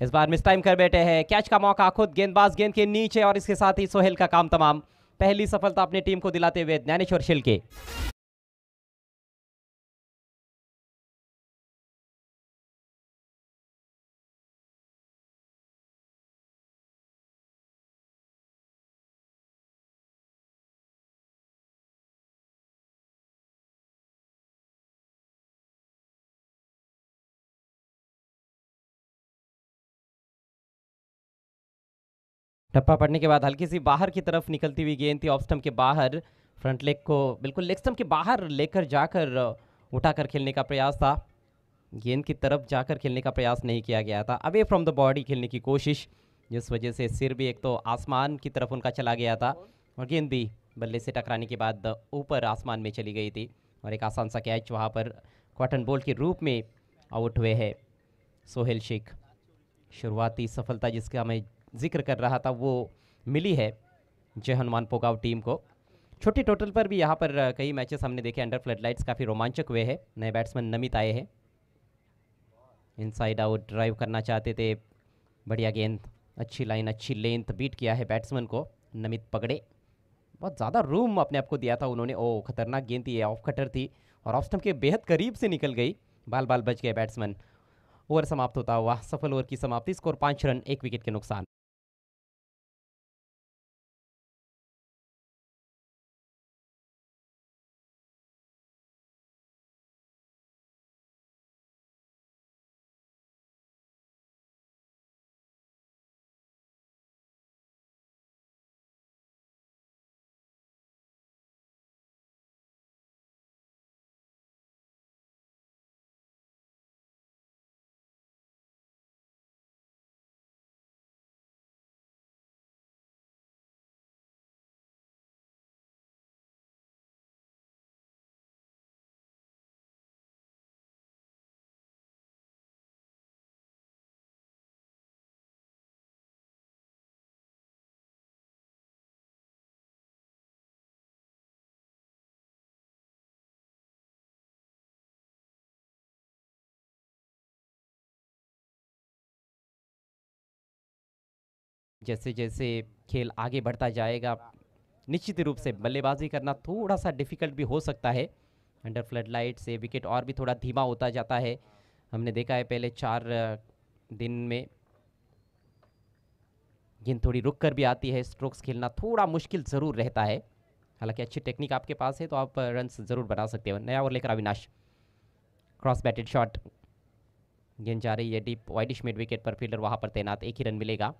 इस बार मिस टाइम कर बैठे हैं, कैच का मौका खुद गेंदबाज गेंद के नीचे और इसके साथ ही सोहेल का काम तमाम। पहली सफलता अपनी टीम को दिलाते हुए ज्ञानेश्वर शिल्के। टप्पा पड़ने के बाद हल्की सी बाहर की तरफ निकलती हुई गेंद थी ऑफ स्टंप के बाहर। फ्रंट लेग को बिल्कुल लेग स्टंप के बाहर लेकर जाकर उठाकर खेलने का प्रयास था। गेंद की तरफ जाकर खेलने का प्रयास नहीं किया गया था, अवे फ्रॉम द बॉडी खेलने की कोशिश, जिस वजह से सिर भी एक तो आसमान की तरफ उनका चला गया था और गेंद भी बल्ले से टकराने के बाद ऊपर आसमान में चली गई थी। और एक आसान सा कैच वहाँ पर कॉटन बॉल के रूप में आउट हुए हैं सोहेल शेख। शुरुआती सफलता जिसका मैं जिक्र कर रहा था वो मिली है जय हनुमान पोगाव टीम को। छोटे टोटल पर भी यहाँ पर कई मैचेस हमने देखे अंडर फ्लड लाइट्स काफ़ी रोमांचक हुए हैं। नए बैट्समैन नमित आए हैं, इनसाइड आउट ड्राइव करना चाहते थे। बढ़िया गेंद, अच्छी लाइन, अच्छी लेंथ, बीट किया है बैट्समैन को। नमित पकड़े, बहुत ज़्यादा रूम अपने आप को दिया था उन्होंने। ओ खतरनाक गेंद थी, ऑफ कटर थी और ऑफ स्टंप के बेहद करीब से निकल गई। बाल बाल बच गए बैट्समैन। ओवर समाप्त होता हुआ सफल ओवर की समाप्ति। स्कोर 5 रन 1 विकेट के नुकसान। जैसे जैसे खेल आगे बढ़ता जाएगा निश्चित रूप से बल्लेबाजी करना थोड़ा सा डिफिकल्ट भी हो सकता है। अंडर फ्लड लाइट से विकेट और भी थोड़ा धीमा होता जाता है। हमने देखा है पहले 4 दिन में गेंद थोड़ी रुक कर भी आती है। स्ट्रोक्स खेलना थोड़ा मुश्किल ज़रूर रहता है। हालांकि अच्छी टेक्निक आपके पास है तो आप रन ज़रूर बना सकते हो। नया ओवर लेकर अविनाश, क्रॉस बैटेड शॉट, गेंद जा रही है डीप वाइडिश मिड विकेट पर। फील्डर वहाँ पर तैनात, 1 ही रन मिलेगा।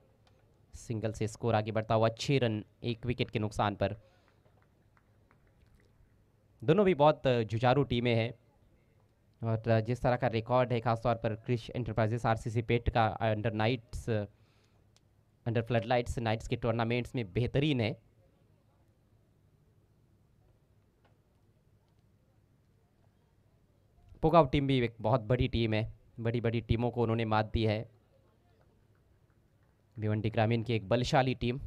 सिंगल से स्कोर आगे बढ़ता हुआ 6 रन 1 विकेट के नुकसान पर। दोनों भी बहुत जुझारू टीमें हैं और जिस तरह का रिकॉर्ड है खासतौर पर क्रिश एंटरप्राइजेस आरसीसी पेट का अंडर फ्लड लाइट्स नाइट्स के टूर्नामेंट्स में बेहतरीन है। पोगाव टीम भी एक बहुत बड़ी टीम है, बड़ी बड़ी टीमों को उन्होंने मात दी है। भिवंडी ग्रामीण की एक बलशाली टीम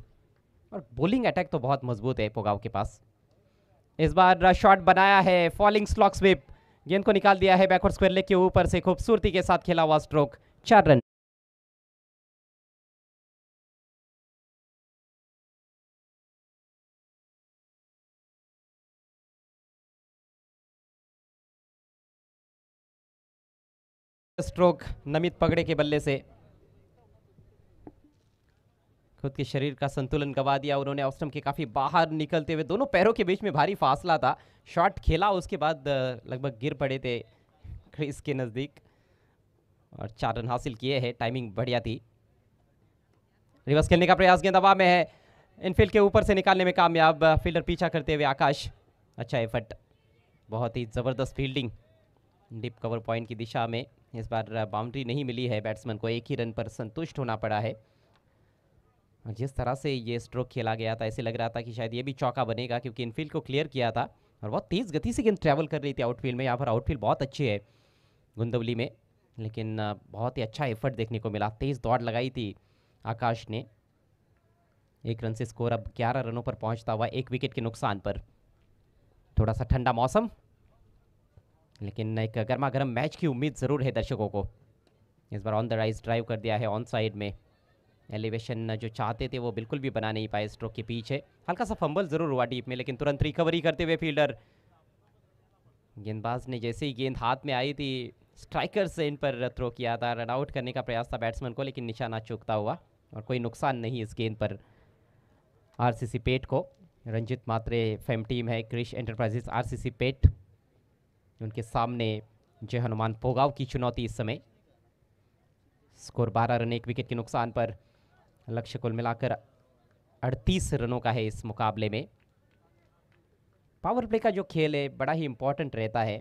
और बॉलिंग अटैक तो बहुत मजबूत है पोगाव के पास। इस बार शॉट बनाया है, फॉलिंग स्लॉक स्विप, गेंद को निकाल दिया है बैकवर्ड स्क्वायर लेग के ऊपर से, खूबसूरती के साथ खेला हुआ स्ट्रोक, 4 रन। स्ट्रोक नमित पगड़े के बल्ले से खुद के शरीर का संतुलन गवा दिया उन्होंने। ऑफ स्टंप के काफी बाहर निकलते हुए, दोनों पैरों के बीच में भारी फासला था, शॉट खेला उसके बाद लगभग गिर पड़े थे क्रीज के नजदीक और 4 रन हासिल किए हैं। टाइमिंग बढ़िया थी। रिवर्स खेलने का प्रयास, गेंद हवा में है, इनफील्ड के ऊपर से निकालने में कामयाब, फील्डर पीछा करते हुए आकाश। अच्छा एफर्ट, बहुत ही जबरदस्त फील्डिंग डीप कवर पॉइंट की दिशा में। इस बार बाउंड्री नहीं मिली है बैट्समैन को, एक ही रन पर संतुष्ट होना पड़ा है। जिस तरह से ये स्ट्रोक खेला गया था, ऐसे लग रहा था कि शायद ये भी चौका बनेगा, क्योंकि इनफील्ड को क्लियर किया था और बहुत तेज गति से गेंद ट्रैवल कर रही थी आउटफील्ड में। यहाँ पर आउटफील्ड बहुत अच्छी है गुंदवली में, लेकिन बहुत ही अच्छा एफर्ट देखने को मिला, तेज दौड़ लगाई थी आकाश ने। 1 रन से स्कोर अब 11 रनों पर पहुंचता हुआ, 1 विकेट के नुकसान पर। थोड़ा सा ठंडा मौसम, लेकिन एक गर्मा गर्म मैच की उम्मीद जरूर है दर्शकों को। इस बार ऑन द राइज ड्राइव कर दिया है ऑन साइड में, एलिवेशन जो चाहते थे वो बिल्कुल भी बना नहीं पाए स्ट्रोक के पीछे। हल्का सा फंबल जरूर हुआ डीप में, लेकिन तुरंत रिकवरी करते हुए फील्डर, गेंदबाज ने जैसे ही गेंद हाथ में आई थी स्ट्राइकर से इन पर थ्रो किया था, रन आउट करने का प्रयास था बैट्समैन को, लेकिन निशाना चूकता हुआ और कोई नुकसान नहीं इस गेंद पर आरसीसी पेट को। रंजित मात्रे फेम टीम है, क्रिश एंटरप्राइजेस आरसीसी पेट, उनके सामने जय हनुमान पोगाव की चुनौती इस समय। स्कोर 12 रन 1 विकेट के नुकसान पर, लक्ष्य कुल मिलाकर 38 रनों का है इस मुकाबले में। पावर प्ले का जो खेल है बड़ा ही इंपॉर्टेंट रहता है।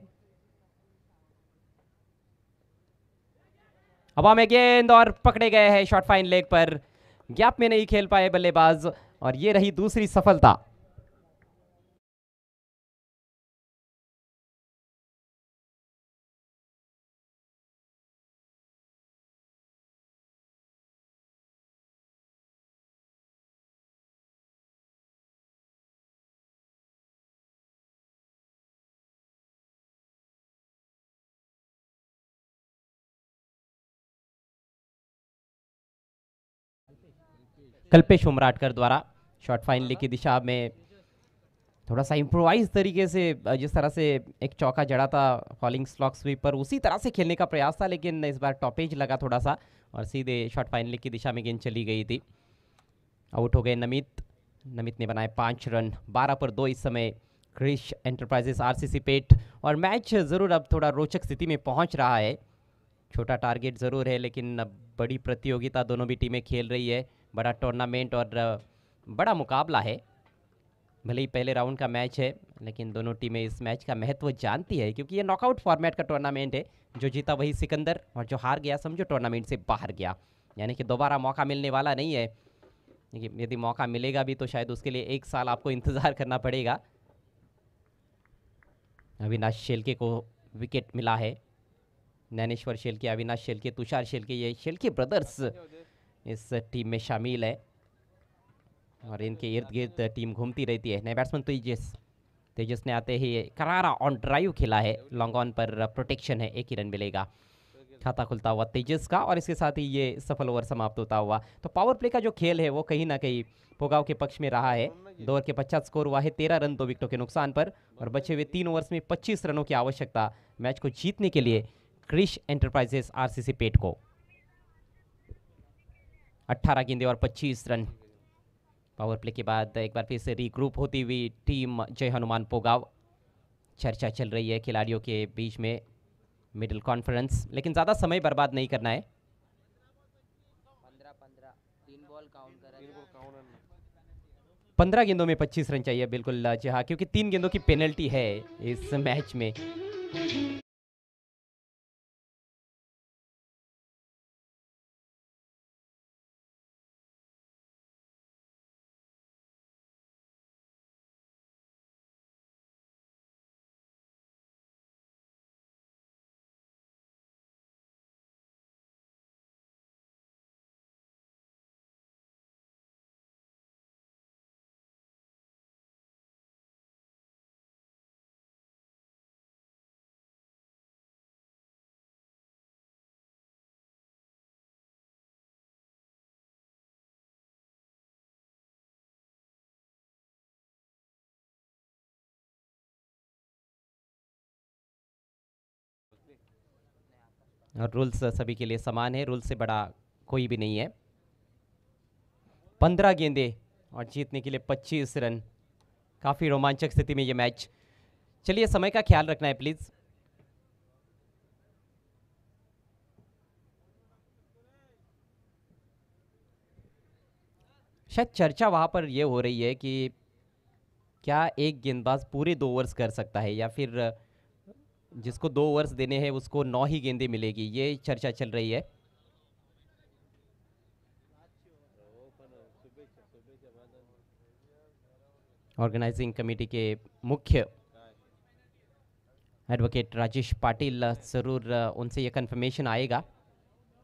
हवा में गेंद और पकड़े गए हैं शॉर्ट फाइन लेग पर, गैप में नहीं खेल पाए बल्लेबाज और ये रही दूसरी सफलता। कल्पेश उमराटकर द्वारा शॉर्ट फाइन लेग की दिशा में थोड़ा सा इम्प्रोवाइज तरीके से, जिस तरह से एक चौका जड़ा था फॉलिंग स्लॉक स्वीप पर, उसी तरह से खेलने का प्रयास था, लेकिन इस बार टॉपेज लगा थोड़ा सा और सीधे शॉर्ट फाइन लेग की दिशा में गेंद चली गई थी। आउट हो गए नमित। नमित ने बनाए 5 रन, 12 पर 2 इस समय क्रिश एंटरप्राइजेस आरसीसी पेट, और मैच जरूर अब थोड़ा रोचक स्थिति में पहुंच रहा है। छोटा टारगेट ज़रूर है, लेकिन अब बड़ी प्रतियोगिता दोनों भी टीमें खेल रही है, बड़ा टूर्नामेंट और बड़ा मुकाबला है। भले ही पहले राउंड का मैच है, लेकिन दोनों टीमें इस मैच का महत्व जानती है, क्योंकि ये नॉकआउट फॉर्मेट का टूर्नामेंट है। जो जीता वही सिकंदर और जो हार गया समझो टूर्नामेंट से बाहर गया, यानी कि दोबारा मौका मिलने वाला नहीं है। यदि मौका मिलेगा भी तो शायद उसके लिए 1 साल आपको इंतज़ार करना पड़ेगा। अविनाश शेलके को विकेट मिला है, ज्ञानेश्वर शेलके, अविनाश शेलके, तुषार शेलके, ये शेलके ब्रदर्स इस टीम में शामिल है और इनके इर्द गिर्द टीम घूमती रहती है। नए बैट्समैन तेजस, तेजस ने आते ही करारा ऑन ड्राइव खेला है, लॉन्ग ऑन पर प्रोटेक्शन है, 1 ही रन मिलेगा। खाता खुलता हुआ तेजस का और इसके साथ ही ये सफल ओवर समाप्त होता हुआ। तो पावर प्ले का जो खेल है वो कहीं ना कहीं पोगाव के पक्ष में रहा है। 2 ओवर के पश्चात स्कोर हुआ है 13 रन 2 विकेटों के नुकसान पर, और बचे हुए 3 ओवर्स में 25 रनों की आवश्यकता मैच को जीतने के लिए क्रिश एंटरप्राइजेस आरसीसी पेट को। 18 गेंदें और 25 रन। पावर प्ले के बाद एक बार फिर से रीग्रुप होती हुई टीम जय हनुमान पोगाव। चर्चा चल रही है खिलाड़ियों के बीच में, मिडिल कॉन्फ्रेंस, लेकिन ज़्यादा समय बर्बाद नहीं करना है। 15 गेंदों में 25 रन चाहिए, बिल्कुल जी हाँ, क्योंकि 3 गेंदों की पेनल्टी है इस मैच में। और रूल्स सभी के लिए समान है, रूल्स से बड़ा कोई भी नहीं है। 15 गेंदे और जीतने के लिए 25 रन। काफ़ी रोमांचक स्थिति में ये मैच। चलिए समय का ख्याल रखना है प्लीज़। शायद चर्चा वहाँ पर ये हो रही है कि क्या एक गेंदबाज पूरे 2 ओवर्स कर सकता है या फिर जिसको 2 ओवर्स देने हैं उसको 9 ही गेंदें मिलेगी, ये चर्चा चल रही है। ऑर्गेनाइजिंग कमेटी के मुख्य एडवोकेट राजेश पाटिल ज़रूर उनसे ये कंफर्मेशन आएगा।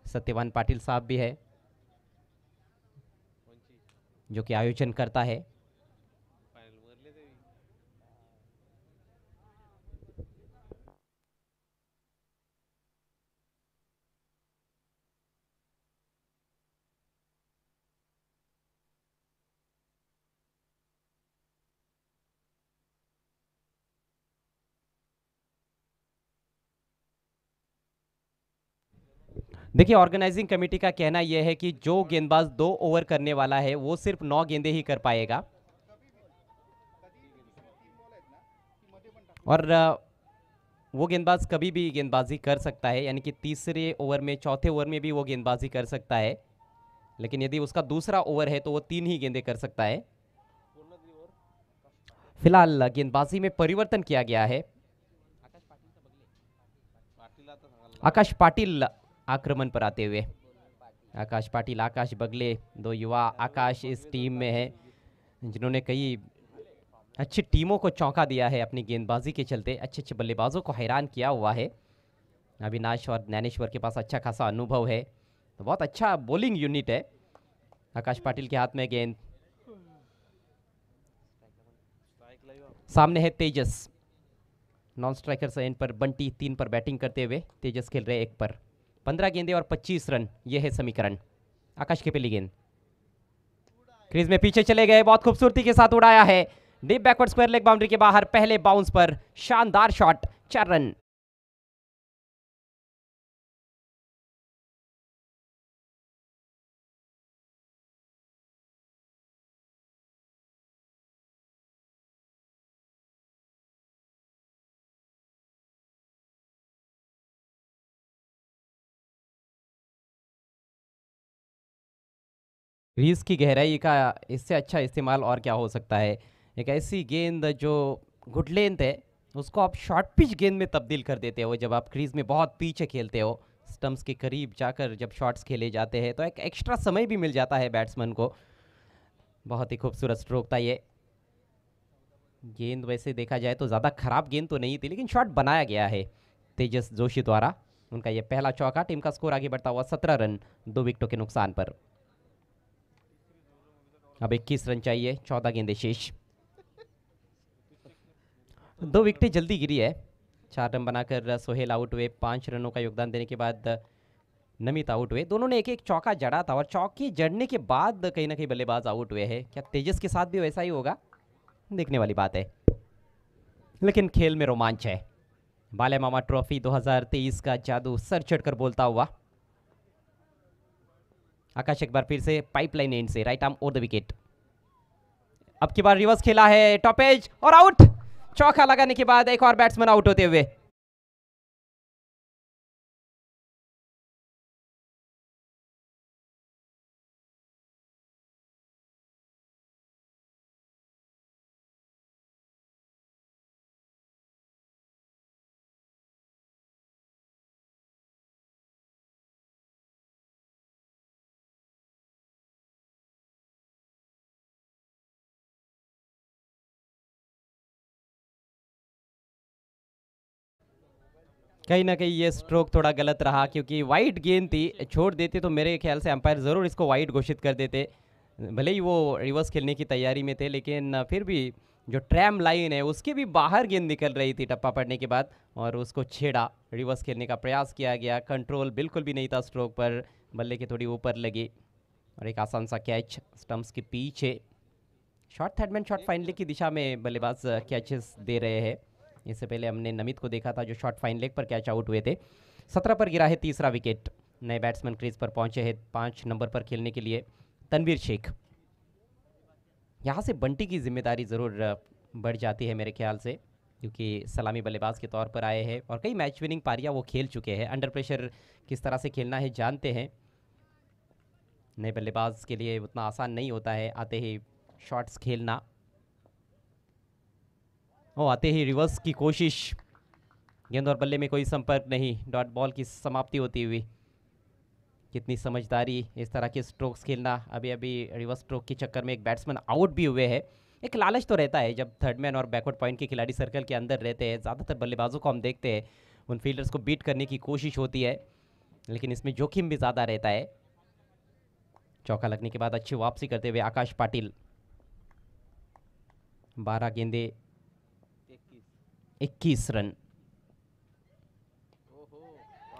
सत्यवान पाटिल साहब भी है जो कि आयोजन करता है। देखिए ऑर्गेनाइजिंग कमेटी का कहना यह है कि जो गेंदबाज 2 ओवर करने वाला है वो सिर्फ 9 गेंदे ही कर पाएगा और वो गेंदबाज कभी भी गेंदबाजी कर सकता है, यानी कि तीसरे ओवर में, चौथे ओवर में भी वो गेंदबाजी कर सकता है, लेकिन यदि उसका दूसरा ओवर है तो वो 3 ही गेंदे कर सकता है। फिलहाल गेंदबाजी में परिवर्तन किया गया है। आकाश पाटिल आक्रमण पर आते हुए। आकाश पाटिल, आकाश बगले, 2 युवा आकाश इस टीम में है जिन्होंने कई अच्छी टीमों को चौंका दिया है अपनी गेंदबाजी के चलते, अच्छे अच्छे बल्लेबाजों को हैरान किया हुआ है। अविनाश और ज्ञानेश्वर के पास अच्छा खासा अनुभव है, तो बहुत अच्छा बॉलिंग यूनिट है। आकाश पाटिल के हाथ में गेंद, सामने है तेजस। नॉन स्ट्राइकर से एंड पर बंटी 3 पर बैटिंग करते हुए, तेजस खेल रहे 1 पर। 15 गेंदे और 25 रन, ये है समीकरण। आकाश की पहली गेंद क्रीज में पीछे चले गए, बहुत खूबसूरती के साथ उड़ाया है deep backward square leg boundary के बाहर, पहले बाउंस पर शानदार शॉट, 4 रन। क्रीज की गहराई का इससे अच्छा इस्तेमाल और क्या हो सकता है। एक ऐसी गेंद जो गुड लेंथ है उसको आप शॉर्ट पिच गेंद में तब्दील कर देते हो। जब आप क्रीज में बहुत पीछे खेलते हो, स्टंप्स के करीब जाकर जब शॉट्स खेले जाते हैं तो एक एक्स्ट्रा समय भी मिल जाता है बैट्समैन को। बहुत ही खूबसूरत स्ट्रोक था ये। गेंद वैसे देखा जाए तो ज़्यादा खराब गेंद तो नहीं थी, लेकिन शॉट बनाया गया है तेजस जोशी द्वारा। उनका यह पहला चौका, टीम का स्कोर आगे बढ़ता हुआ 17 रन 2 विकेटों के नुकसान पर। अब 21 रन चाहिए, 14 गेंदे शेष। 2 विकेटें जल्दी गिरी है। 4 रन बनाकर सोहेल आउट हुए। 5 रनों का योगदान देने के बाद नमित आउट हुए। दोनों ने एक एक चौका जड़ा था और चौके जड़ने के बाद कहीं ना कहीं बल्लेबाज आउट हुए हैं। क्या तेजस के साथ भी वैसा ही होगा, देखने वाली बात है, लेकिन खेल में रोमांच है। बाले मामा ट्रॉफी 2023 का जादू सर चढ़कर बोलता हुआ। आकाश एक बार फिर से पाइपलाइन एंड से right arm over the wicket. अब की बार रिवर्स खेला है, टॉप एज और आउट। चौका लगाने के बाद एक और बैट्समैन आउट होते हुए। कहीं ना कहीं ये स्ट्रोक थोड़ा गलत रहा, क्योंकि वाइड गेंद थी। छोड़ देते तो मेरे ख्याल से अंपायर ज़रूर इसको वाइड घोषित कर देते। भले ही वो रिवर्स खेलने की तैयारी में थे, लेकिन फिर भी जो ट्रैम लाइन है उसके भी बाहर गेंद निकल रही थी टप्पा पड़ने के बाद, और उसको छेड़ा। रिवर्स खेलने का प्रयास किया गया, कंट्रोल बिल्कुल भी नहीं था स्ट्रोक पर, बल्ले के थोड़ी ऊपर लगी और एक आसान सा कैच स्टंप्स के पीछे। शॉर्ट थर्डमैन शॉर्ट फाइनल की दिशा में बल्लेबाज कैचेस दे रहे हैं। इससे पहले हमने नमित को देखा था जो शॉर्ट फाइन लेग पर कैच आउट हुए थे। 17 पर गिरा है तीसरा विकेट। नए बैट्समैन क्रीज पर पहुंचे हैं 5 नंबर पर खेलने के लिए तनवीर शेख। यहाँ से बंटी की जिम्मेदारी ज़रूर बढ़ जाती है मेरे ख्याल से, क्योंकि सलामी बल्लेबाज के तौर पर आए हैं और कई मैच विनिंग पारियां वो खेल चुके हैं। अंडर प्रेशर किस तरह से खेलना है जानते हैं। नए बल्लेबाज के लिए उतना आसान नहीं होता है आते ही शॉट्स खेलना। ओ आते ही रिवर्स की कोशिश, गेंद और बल्ले में कोई संपर्क नहीं, डॉट बॉल की समाप्ति होती हुई। कितनी समझदारी इस तरह के स्ट्रोक्स खेलना। अभी अभी रिवर्स स्ट्रोक के चक्कर में एक बैट्समैन आउट भी हुए हैं। एक लालच तो रहता है जब थर्ड मैन और बैकवर्ड पॉइंट के खिलाड़ी सर्कल के अंदर रहते हैं। ज़्यादातर बल्लेबाजों को हम देखते हैं उन फील्डर्स को बीट करने की कोशिश होती है, लेकिन इसमें जोखिम भी ज़्यादा रहता है। चौका लगने के बाद अच्छी वापसी करते हुए आकाश पाटिल। 12 गेंदे 21 रन।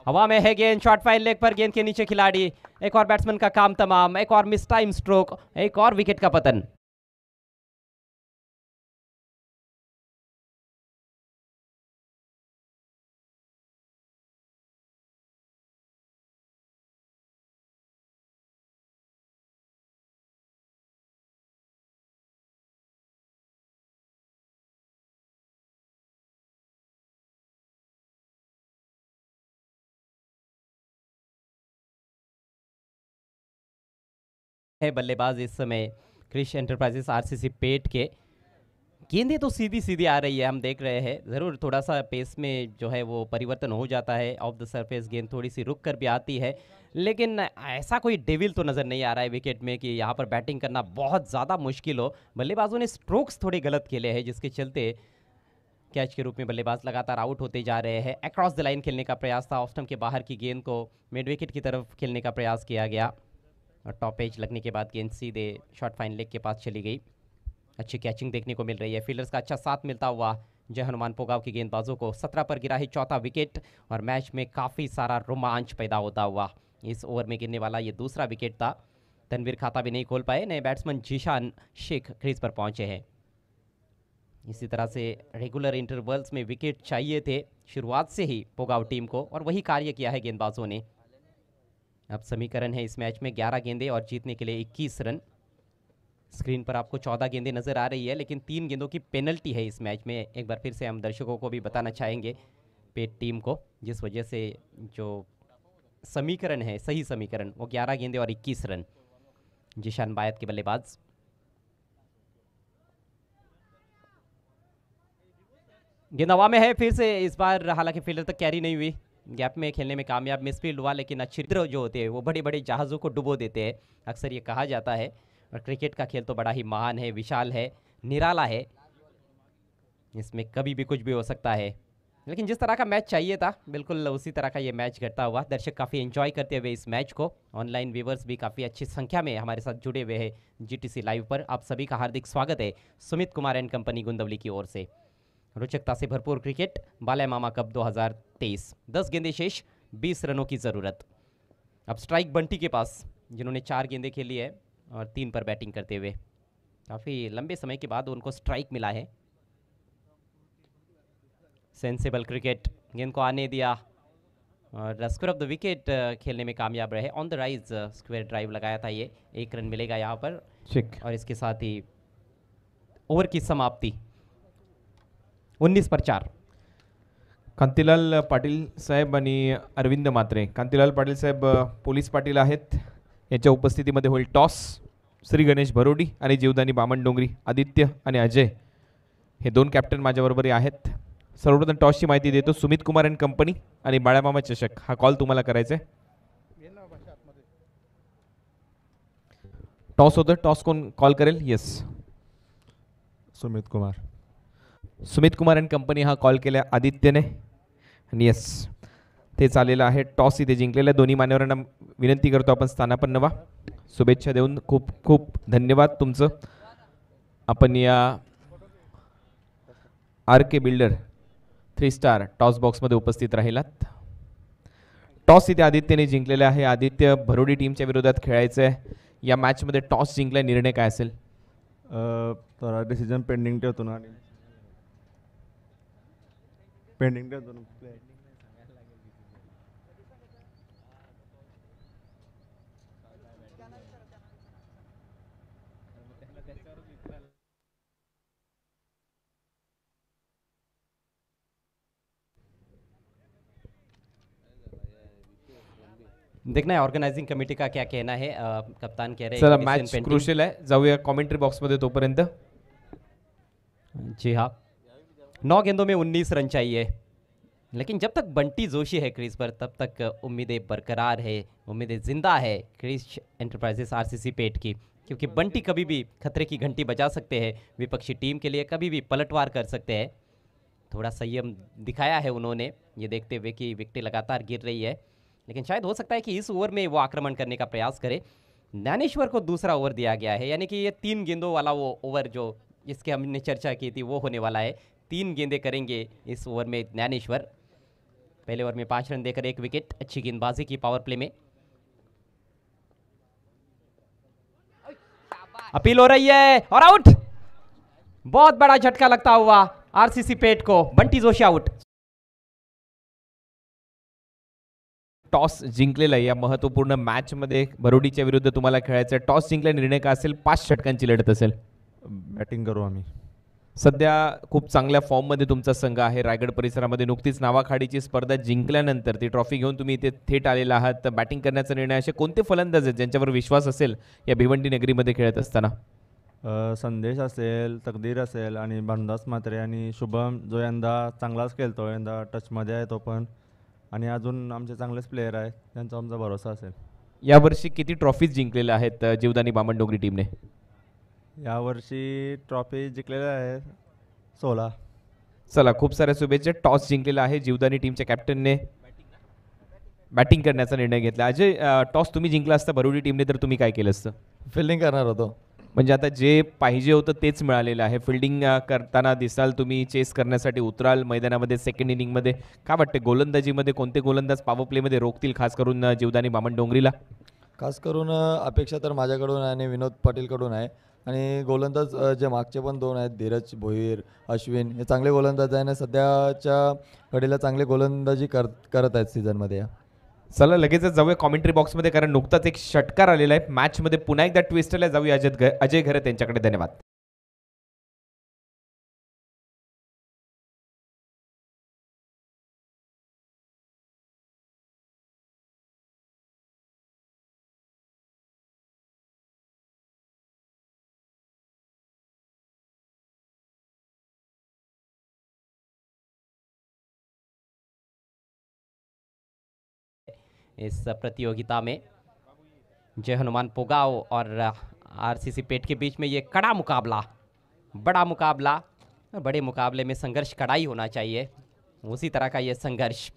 हवा में है गेंद, शॉर्ट फाइन लेग पर, गेंद के नीचे खिलाड़ी। एक और बैट्समैन का काम तमाम, एक और मिस टाइम स्ट्रोक, एक और विकेट का पतन। है बल्लेबाज इस समय क्रिश एंटरप्राइजेस आरसीसी पेट के। गेंदें तो सीधी सीधी आ रही है, हम देख रहे हैं। ज़रूर थोड़ा सा पेस में जो है वो परिवर्तन हो जाता है। ऑफ द सरफेस गेंद थोड़ी सी रुक कर भी आती है, लेकिन ऐसा कोई डेविल तो नज़र नहीं आ रहा है विकेट में कि यहाँ पर बैटिंग करना बहुत ज़्यादा मुश्किल हो। बल्लेबाजों ने स्ट्रोक्स थोड़े गलत खेले हैं, जिसके चलते कैच के रूप में बल्लेबाज लगातार आउट होते जा रहे हैं। अक्रॉस द लाइन खेलने का प्रयास था, ऑफ स्टंप के बाहर की गेंद को मिड विकेट की तरफ खेलने का प्रयास किया गया और टॉप एज लगने के बाद गेंद सीधे शॉर्ट फाइन लेग के पास चली गई। अच्छी कैचिंग देखने को मिल रही है, फील्डर्स का अच्छा साथ मिलता हुआ जय हनुमान पोगाव की गेंदबाजों को। 17 पर गिरा है चौथा विकेट और मैच में काफ़ी सारा रोमांच पैदा होता हुआ इस ओवर में गिरने वाला ये दूसरा विकेट था। तनवीर खाता भी नहीं खोल पाए। नए बैट्समैन जीशान शेख क्रीज पर पहुंचे हैं। इसी तरह से रेगुलर इंटरवल्स में विकेट चाहिए थे शुरुआत से ही पोगाव टीम को, और वही कार्य किया है गेंदबाजों ने। अब समीकरण है इस मैच में 11 गेंदें और जीतने के लिए 21 रन। स्क्रीन पर आपको 14 गेंदें नजर आ रही है, लेकिन 3 गेंदों की पेनल्टी है इस मैच में। एक बार फिर से हम दर्शकों को भी बताना चाहेंगे पेट टीम को, जिस वजह से जो समीकरण है, सही समीकरण, वो 11 गेंदें और 21 रन। जिशान बायत के बल्लेबाज। गेंद हवा में है फिर से, इस बार हालांकि फील्डर तक कैरी नहीं हुई। गैप में खेलने में कामयाब, मिसफील्ड हुआ, लेकिन अच्छी थ्रो जो होते हैं वो बड़े बड़े जहाज़ों को डुबो देते हैं, अक्सर ये कहा जाता है। और क्रिकेट का खेल तो बड़ा ही महान है, विशाल है, निराला है, इसमें कभी भी कुछ भी हो सकता है। लेकिन जिस तरह का मैच चाहिए था, बिल्कुल उसी तरह का ये मैच घटता हुआ। दर्शक काफ़ी एंजॉय करते हुए इस मैच को, ऑनलाइन व्यूवर्स भी काफ़ी अच्छी संख्या में हमारे साथ जुड़े हुए हैं जीटीसी लाइव पर। आप सभी का हार्दिक स्वागत है सुमित कुमार एंड कंपनी गुंदवली की ओर से। रोचकता से भरपूर क्रिकेट, बाला मामा कप 2023। 10 गेंदें शेष, 20 रनों की ज़रूरत। अब स्ट्राइक बंटी के पास, जिन्होंने 4 गेंदें खेली है और 3 पर बैटिंग करते हुए काफ़ी लंबे समय के बाद उनको स्ट्राइक मिला है। सेंसेबल क्रिकेट, गेंद को आने दिया और स्क्वायर ऑफ द विकेट खेलने में कामयाब रहे। On the rise square drive लगाया था ये, 1 रन मिलेगा यहाँ पर। और इसके साथ ही ओवर की समाप्ति 19 पर 4। कांतीलाल पाटील साहेब आणि अरविंद मात्रे. कांतीलाल पाटील साहेब पोलीस पाटील आहेत, यांच्या उपस्थितीमध्ये होईल टॉस. श्री गणेश भरोडी आणि जीवदानी बामण डोंगरी, आदित्य आणि अजय हे 2 कॅप्टन माझ्याबरोबर आहेत. सर्वप्रथम टॉसची माहिती देतो. सुमित कुमार अँड कंपनी आणि बाळामामा चषक हा कॉल तुम्हाला करायचा आहे. टॉस होतं, टॉस कोण कॉल करेल? Yes, Sumit Kumar. Sumit Kumar and company हा कॉल केला आदित्यने आणि येस तेच आलेलं आहे. टॉस इथे जिंकलेल्या दोन्ही मान्यवरांना विनंती करतो आपण स्थानापन्न व्हा. शुभेच्छा देऊन खूप खूप धन्यवाद तुमचं. आपण या आर के बिल्डर 3 स्टार टॉस बॉक्समध्ये उपस्थित राहिलात. टॉस इथे आदित्यने जिंकलेला आहे. आदित्य भरोडी टीमच्या विरोधात खेळायचं आहे. या मॅचमध्ये टॉस जिंकला, निर्णय काय असेल? तर डिसिजन पेंडिंग ठेवतो ना, आणि पेंडिंग ठेवतो ना. देखना है ऑर्गेनाइजिंग कमेटी का क्या कहना है। कप्तान कह रहे चला कि मॅच Mission Painting- क्रुशियल आहे, जाऊया कॉमेंट्री बॉक्समध्ये तोपर्यंत. जी हाँ, 9 गेंदों में 19 रन चाहिए, लेकिन जब तक बंटी जोशी है क्रीज पर तब तक उम्मीदें बरकरार है, उम्मीदें जिंदा है क्रिश एंटरप्राइजेस आरसीसी पेट की, क्योंकि बंटी कभी भी खतरे की घंटी बजा सकते हैं, विपक्षी टीम के लिए कभी भी पलटवार कर सकते हैं. थोड़ा संयम दिखाया है उन्होंने, ये देखते हुए कि विकेटें लगातार गिर रही है, लेकिन शायद हो सकता है कि इस ओवर में वो आक्रमण करने का प्रयास करे. ज्ञानेश्वर को दूसरा ओवर दिया गया है, यानी कि ये 3 गेंदों वाला वो ओवर जो जिसके हमने चर्चा की थी वो होने वाला है. 3 गेंदें करेंगे इस ओवर में ज्ञानेश्वर. पहले ओवर में 5 रन देकर 1 विकेट, अच्छी गेंदबाजी की पावर प्ले में. अपील हो रही है और आउट. बहुत बड़ा झटका लगता हुआ आरसीसी पेट को, बंटी जोशी आउट. टॉस जिंकलेला आहे या महत्त्वपूर्ण मॅचमध्ये बरोडीच्या विरुद्ध तुम्हाला खेळायचं आहे. टॉस जिंकला, निर्णय का असेल? 5 षटकांची लढत असेल. बॅटिंग करू आम्ही. सध्या खूप चांगल्या फॉर्ममध्ये तुमचा संघ आहे. रायगड परिसरामध्ये नुकतीच नावाखाडीची स्पर्धा जिंकल्यानंतर ती ट्रॉफी घेऊन तुम्ही इथे थेट आलेला आहात. तर बॅटिंग करण्याचा निर्णय, असे कोणते फलंदाज आहेत ज्यांच्यावर विश्वास असेल या भिवंडी नगरीमध्ये खेळत असताना? संदेश असेल, तकदीर असेल आणि भानुदास म्हात्रे आणि शुभम जो यंदा चांगलाच खेळतो, यंदा टचमध्ये आहे तो पण, आणि अजून आमचे चांगलेच प्लेयर आहेत त्यांचा आमचा भरोसा असेल. यावर्षी किती ट्रॉफीज जिंकलेल्या आहेत जीवदानी बामणडोंगरी टीमने? यावर्षी ट्रॉफी जिंकलेल्या आहे 16. चला, खूप साऱ्या शुभेच्छा. टॉस जिंकलेला आहे जीवदानी टीमच्या कॅप्टनने बॅटिंग करण्याचा निर्णय घेतला. अजय, टॉस तुम्ही जिंकला असता बरोडी टीमने तर तुम्ही काय केलं असतं? फिल्डिंग करणार होतो. म्हणजे आता जे पाहिजे होतं तेच मिळालेलं आहे. फिल्डिंग करताना दिसाल तुम्ही, चेस करण्यासाठी उतराल मैदानामध्ये सेकंड इनिंगमध्ये. काय वाटते गोलंदाजीमध्ये कोणते गोलंदाज पॉवर प्लेमध्ये रोखतील, खास करून जीवदानी बामणडोंगरीला? खास करून अपेक्षा तर माझ्याकडून आणि विनोद पाटीलकडून आहे, आणि गोलंदाज जे मागचे पण 2 आहेत, धीरज भोईर, अश्विन, हे चांगले गोलंदाज आहे आणि सध्याच्या घडीला चांगले गोलंदाजी करत आहेत सीझनमध्ये. चला, लगेचच जाऊया कॉमेंट्री बॉक्समध्ये, कारण नुकताच एक षटकार आलेला आहे मॅचमध्ये. पुन्हा एकदा ट्विस्टरला जाऊया अजय घरे त्यांच्याकडे. धन्यवाद. इस प्रतियोगिता में जय हनुमान पोगाव और आरसीसी पेट के बीच में ये कड़ा मुकाबला, बड़ा मुकाबला. बड़े मुकाबले में संघर्ष कड़ा ही होना चाहिए, उसी तरह का ये संघर्ष.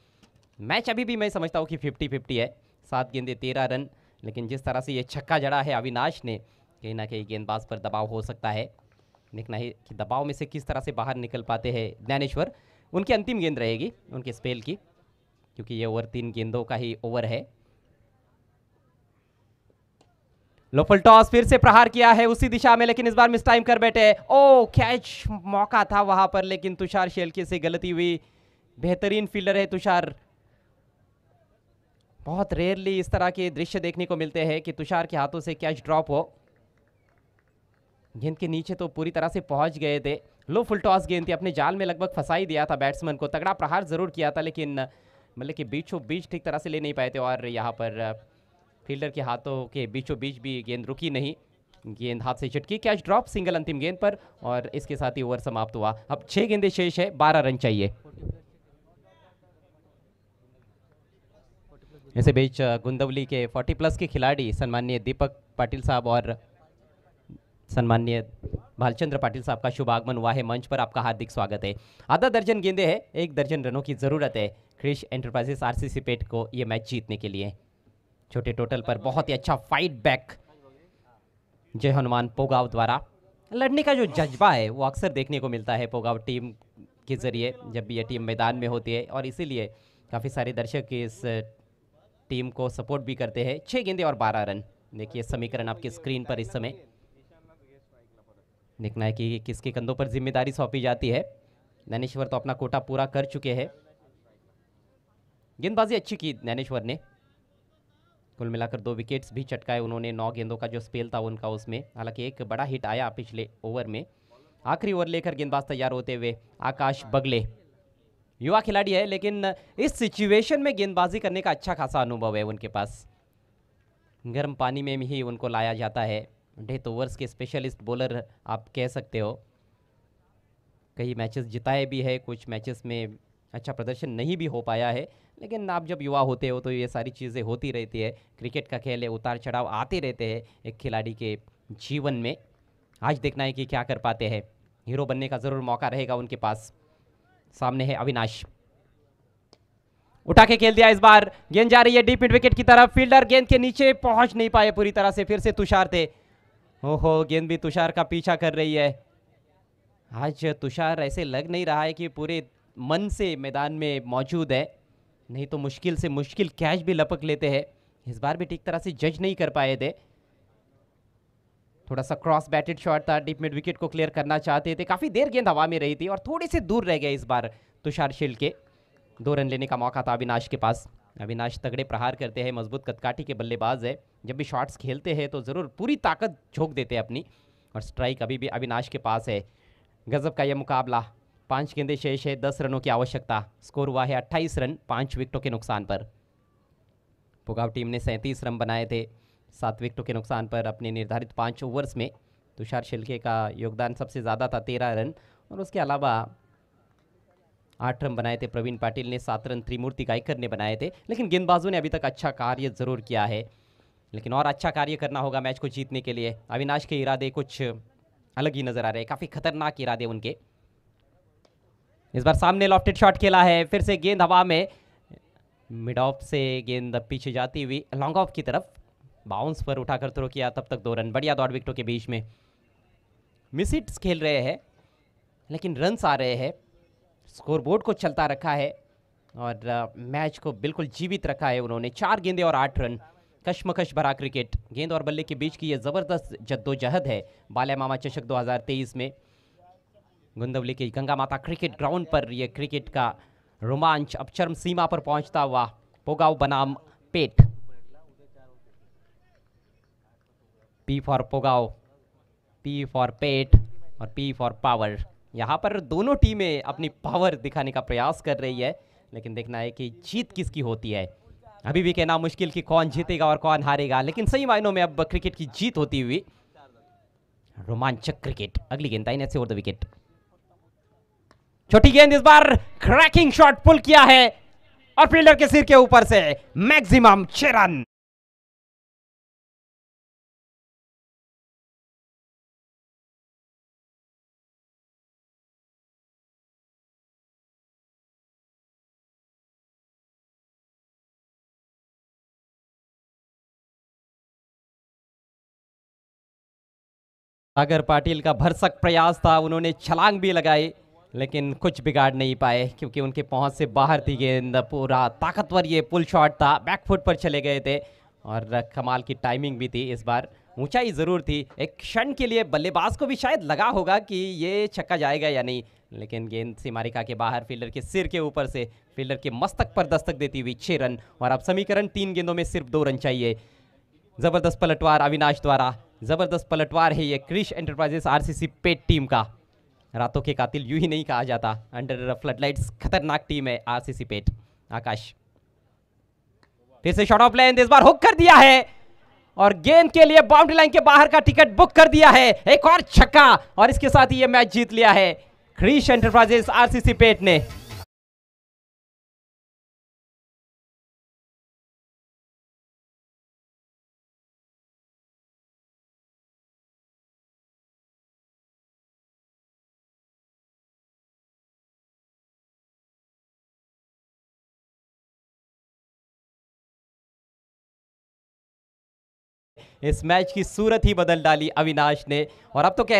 मैच अभी भी मैं समझता हूँ कि 50-50 है. 7 गेंदे 13 रन, लेकिन जिस तरह से ये छक्का जड़ा है अविनाश ने, कहीं ना कहीं गेंदबाज पर दबाव हो सकता है. देखना है कि दबाव में से किस तरह से बाहर निकल पाते हैं ज्ञानेश्वर. उनकी अंतिम गेंद रहेगी उनके स्पेल की, क्योंकि ये ओवर 3 गेंदों का ही ओवर है. लोफल टॉस फिर से प्रहार किया है उसी दिशा में, लेकिन इस बार मिस टाइम कर बैठे. ओ, कैच मौका था वहां पर, लेकिन तुषार शेलके से गलती हुई. बेहतरीन फील्डर है तुषार. बहुत रेयरली इस तरह के दृश्य देखने को मिलते हैं कि तुषार के हाथों से कैच ड्रॉप हो. गेंद के नीचे तो पूरी तरह से पहुंच गए थे. लो फुल टॉस गेंद थी, अपने जाल में लगभग फंसा ही दिया था बैट्समैन को. तगड़ा प्रहार जरूर किया था, लेकिन मतलब कि बीचों बीच ठीक तरह से ले नहीं पाए थे, और यहाँ पर फील्डर के हाथों के बीचों बीच भी गेंद रुकी नहीं. गेंद हाथ से चटकी, कैच ड्रॉप, सिंगल अंतिम गेंद पर, और इसके साथ ही ओवर समाप्त हुआ. अब 6 गेंदें शेष है, 12 रन चाहिए. ऐसे बीच गुंदवली के 40+ के खिलाड़ी सम्माननीय दीपक पाटिल साहब और सम्माननीय भालचंद्र पाटिल साहब का शुभ आगमन हुआ है. मंच पर आपका हार्दिक स्वागत है. आधा दर्जन गेंदें हैं, 1 दर्जन रनों की ज़रूरत है क्रिश एंटरप्राइजेस आरसीसी पेट को ये मैच जीतने के लिए. छोटे टोटल पर बहुत ही अच्छा फाइट बैक जय हनुमान पोगाव द्वारा. लड़ने का जो जज्बा है वो अक्सर देखने को मिलता है पोगाव टीम के ज़रिए जब भी ये टीम मैदान में होती है, और इसीलिए काफ़ी सारे दर्शक इस टीम को सपोर्ट भी करते हैं. 6 गेंदें और 12 रन. देखिए समीकरण आपकी स्क्रीन पर इस समय. देखना है कि किसके कंधों पर जिम्मेदारी सौंपी जाती है. ज्ञानेश्वर तो अपना कोटा पूरा कर चुके हैं. गेंदबाजी अच्छी की ज्ञानेश्वर ने, कुल मिलाकर 2 विकेट्स भी चटकाए उन्होंने. 9 गेंदों का जो स्पेल था उनका उसमें, हालांकि एक बड़ा हिट आया पिछले ओवर में. आखिरी ओवर लेकर गेंदबाज तैयार होते हुए आकाश बगले, युवा खिलाड़ी है, लेकिन इस सिचुएशन में गेंदबाजी करने का अच्छा खासा अनुभव है उनके पास. गर्म पानी में ही उनको लाया जाता है। डेथ ओवर्स के स्पेशलिस्ट बॉलर आप कह सकते हो। कई मैचेस जिताए भी है, कुछ मैचेस में अच्छा प्रदर्शन नहीं भी हो पाया है, लेकिन आप जब युवा होते हो तो ये सारी चीज़ें होती रहती है। क्रिकेट का खेल है, उतार चढ़ाव आते रहते हैं एक खिलाड़ी के जीवन में। आज देखना है कि क्या कर पाते हैं। हीरो बनने का ज़रूर मौका रहेगा उनके पास। सामने है अविनाश, उठा के खेल दिया। इस बार गेंद जा रही है डीप मिड विकेट की तरफ। फील्डर गेंद के नीचे पहुंच नहीं पाए पूरी तरह से। फिर से तुषार थे। ओहो, गेंद भी तुषार का पीछा कर रही है। आज तुषार ऐसे लग नहीं रहा है कि पूरे मन से मैदान में मौजूद है, नहीं तो मुश्किल से मुश्किल कैच भी लपक लेते हैं। इस बार भी ठीक तरह से जज नहीं कर पाए थे। थोड़ा सा क्रॉस बैटेड शॉट था, डीप मिड विकेट को क्लियर करना चाहते थे। काफ़ी देर गेंद हवा में रही थी और थोड़े से दूर रह गए इस बार तुषार शील्ड के। 2 रन लेने का मौका था अविनाश के पास। अविनाश तगड़े प्रहार करते हैं, मजबूत कदकाठी के बल्लेबाज है। जब भी शॉट्स खेलते हैं तो ज़रूर पूरी ताकत झोंक देते हैं अपनी, और स्ट्राइक अभी भी अविनाश के पास है। गजब का यह मुकाबला। 5 गेंदें शेष है, 10 रनों की आवश्यकता। स्कोर हुआ है 28 रन 5 विकेटों के नुकसान पर। पुगाव टीम ने 37 रन बनाए थे 7 विकेटों के नुकसान पर अपने निर्धारित 5 ओवर्स में। तुषार शिल्के का योगदान सबसे ज़्यादा था 13 रन, और उसके अलावा 8 रन बनाए थे प्रवीण पाटिल ने, 7 रन त्रिमूर्ति गायकर ने बनाए थे। लेकिन गेंदबाजों ने अभी तक अच्छा कार्य ज़रूर किया है, लेकिन और अच्छा कार्य करना होगा मैच को जीतने के लिए। अविनाश के इरादे कुछ अलग ही नज़र आ रहे हैं, काफ़ी खतरनाक इरादे उनके। इस बार सामने लॉफ्टेड शॉट खेला है, फिर से गेंद हवा में, मिड ऑफ से गेंद पीछे जाती हुई लॉन्ग ऑफ की तरफ, बाउंस पर उठाकर थ्रो किया, तब तक 2 रन। बढ़िया दौड़ विकेटों के बीच में। मिस हिट्स खेल रहे हैं लेकिन रन्स आ रहे हैं। स्कोरबोर्ड को चलता रखा है और मैच को बिल्कुल जीवित रखा है उन्होंने। 4 गेंदें और 8 रन। कश्मकश भरा क्रिकेट, गेंद और बल्ले के बीच की ये ज़बरदस्त जद्दोजहद है बाल्या मामा चषक 2023 में। गुंदवली के गंगा माता क्रिकेट ग्राउंड पर यह क्रिकेट का रोमांच अब चरम सीमा पर पहुंचता हुआ पोगाव बनाम पेट। P for Pogaon, P for पेट और पी फॉर पावर। यहाँ पर दोनों टीमें अपनी पावर दिखाने का प्रयास कर रही है, लेकिन देखना है कि जीत किसकी होती है। अभी भी कहना मुश्किल कि कौन जीतेगा और कौन हारेगा, लेकिन सही मायनों में अब क्रिकेट की जीत होती हुई रोमांचक क्रिकेट। अगली गेंद दाहिने से ओवर द विकेट। छोटी गेंद, इस बार क्रैकिंग शॉट पुल किया है और फील्डर के सिर के ऊपर से मैक्सिमम 6 रन। सागर पाटिल का भरसक प्रयास था, उन्होंने छलांग भी लगाई लेकिन कुछ बिगाड़ नहीं पाए क्योंकि उनके पहुंच से बाहर थी गेंद। पूरा ताकतवर ये पुल शॉट था, बैकफुट पर चले गए थे और कमाल की टाइमिंग भी थी। इस बार ऊंचाई ज़रूर थी, एक क्षण के लिए बल्लेबाज को भी शायद लगा होगा कि ये छक्का जाएगा या नहीं, लेकिन गेंद सीमारेखा के बाहर फील्डर के सिर के ऊपर से फील्डर के मस्तक पर दस्तक देती हुई 6 रन। और अब समीकरण 3 गेंदों में सिर्फ 2 रन चाहिए। ज़बरदस्त पलटवार अविनाश द्वारा, ज़बरदस्त पलटवार है ये क्रिश एंटरप्राइजेस आरसीसी पेट टीम का। रातों के कातिल यूं ही नहीं कहा जाता, अंडर फ्लडलाइट्स खतरनाक टीम है आरसीसी पेट। आकाश फिर से शॉट ऑफ लेंथ, इस बार हुक कर दिया है और गेंद के लिए बाउंड्री लाइन के बाहर का टिकट बुक कर दिया है। एक और छक्का और इसके साथ ही ये मैच जीत लिया है क्रिश एंटरप्राइजेस आरसीसी पेट ने। इस मैच की सूरत ही बदल डाली अविनाश ने। और अब तो कहना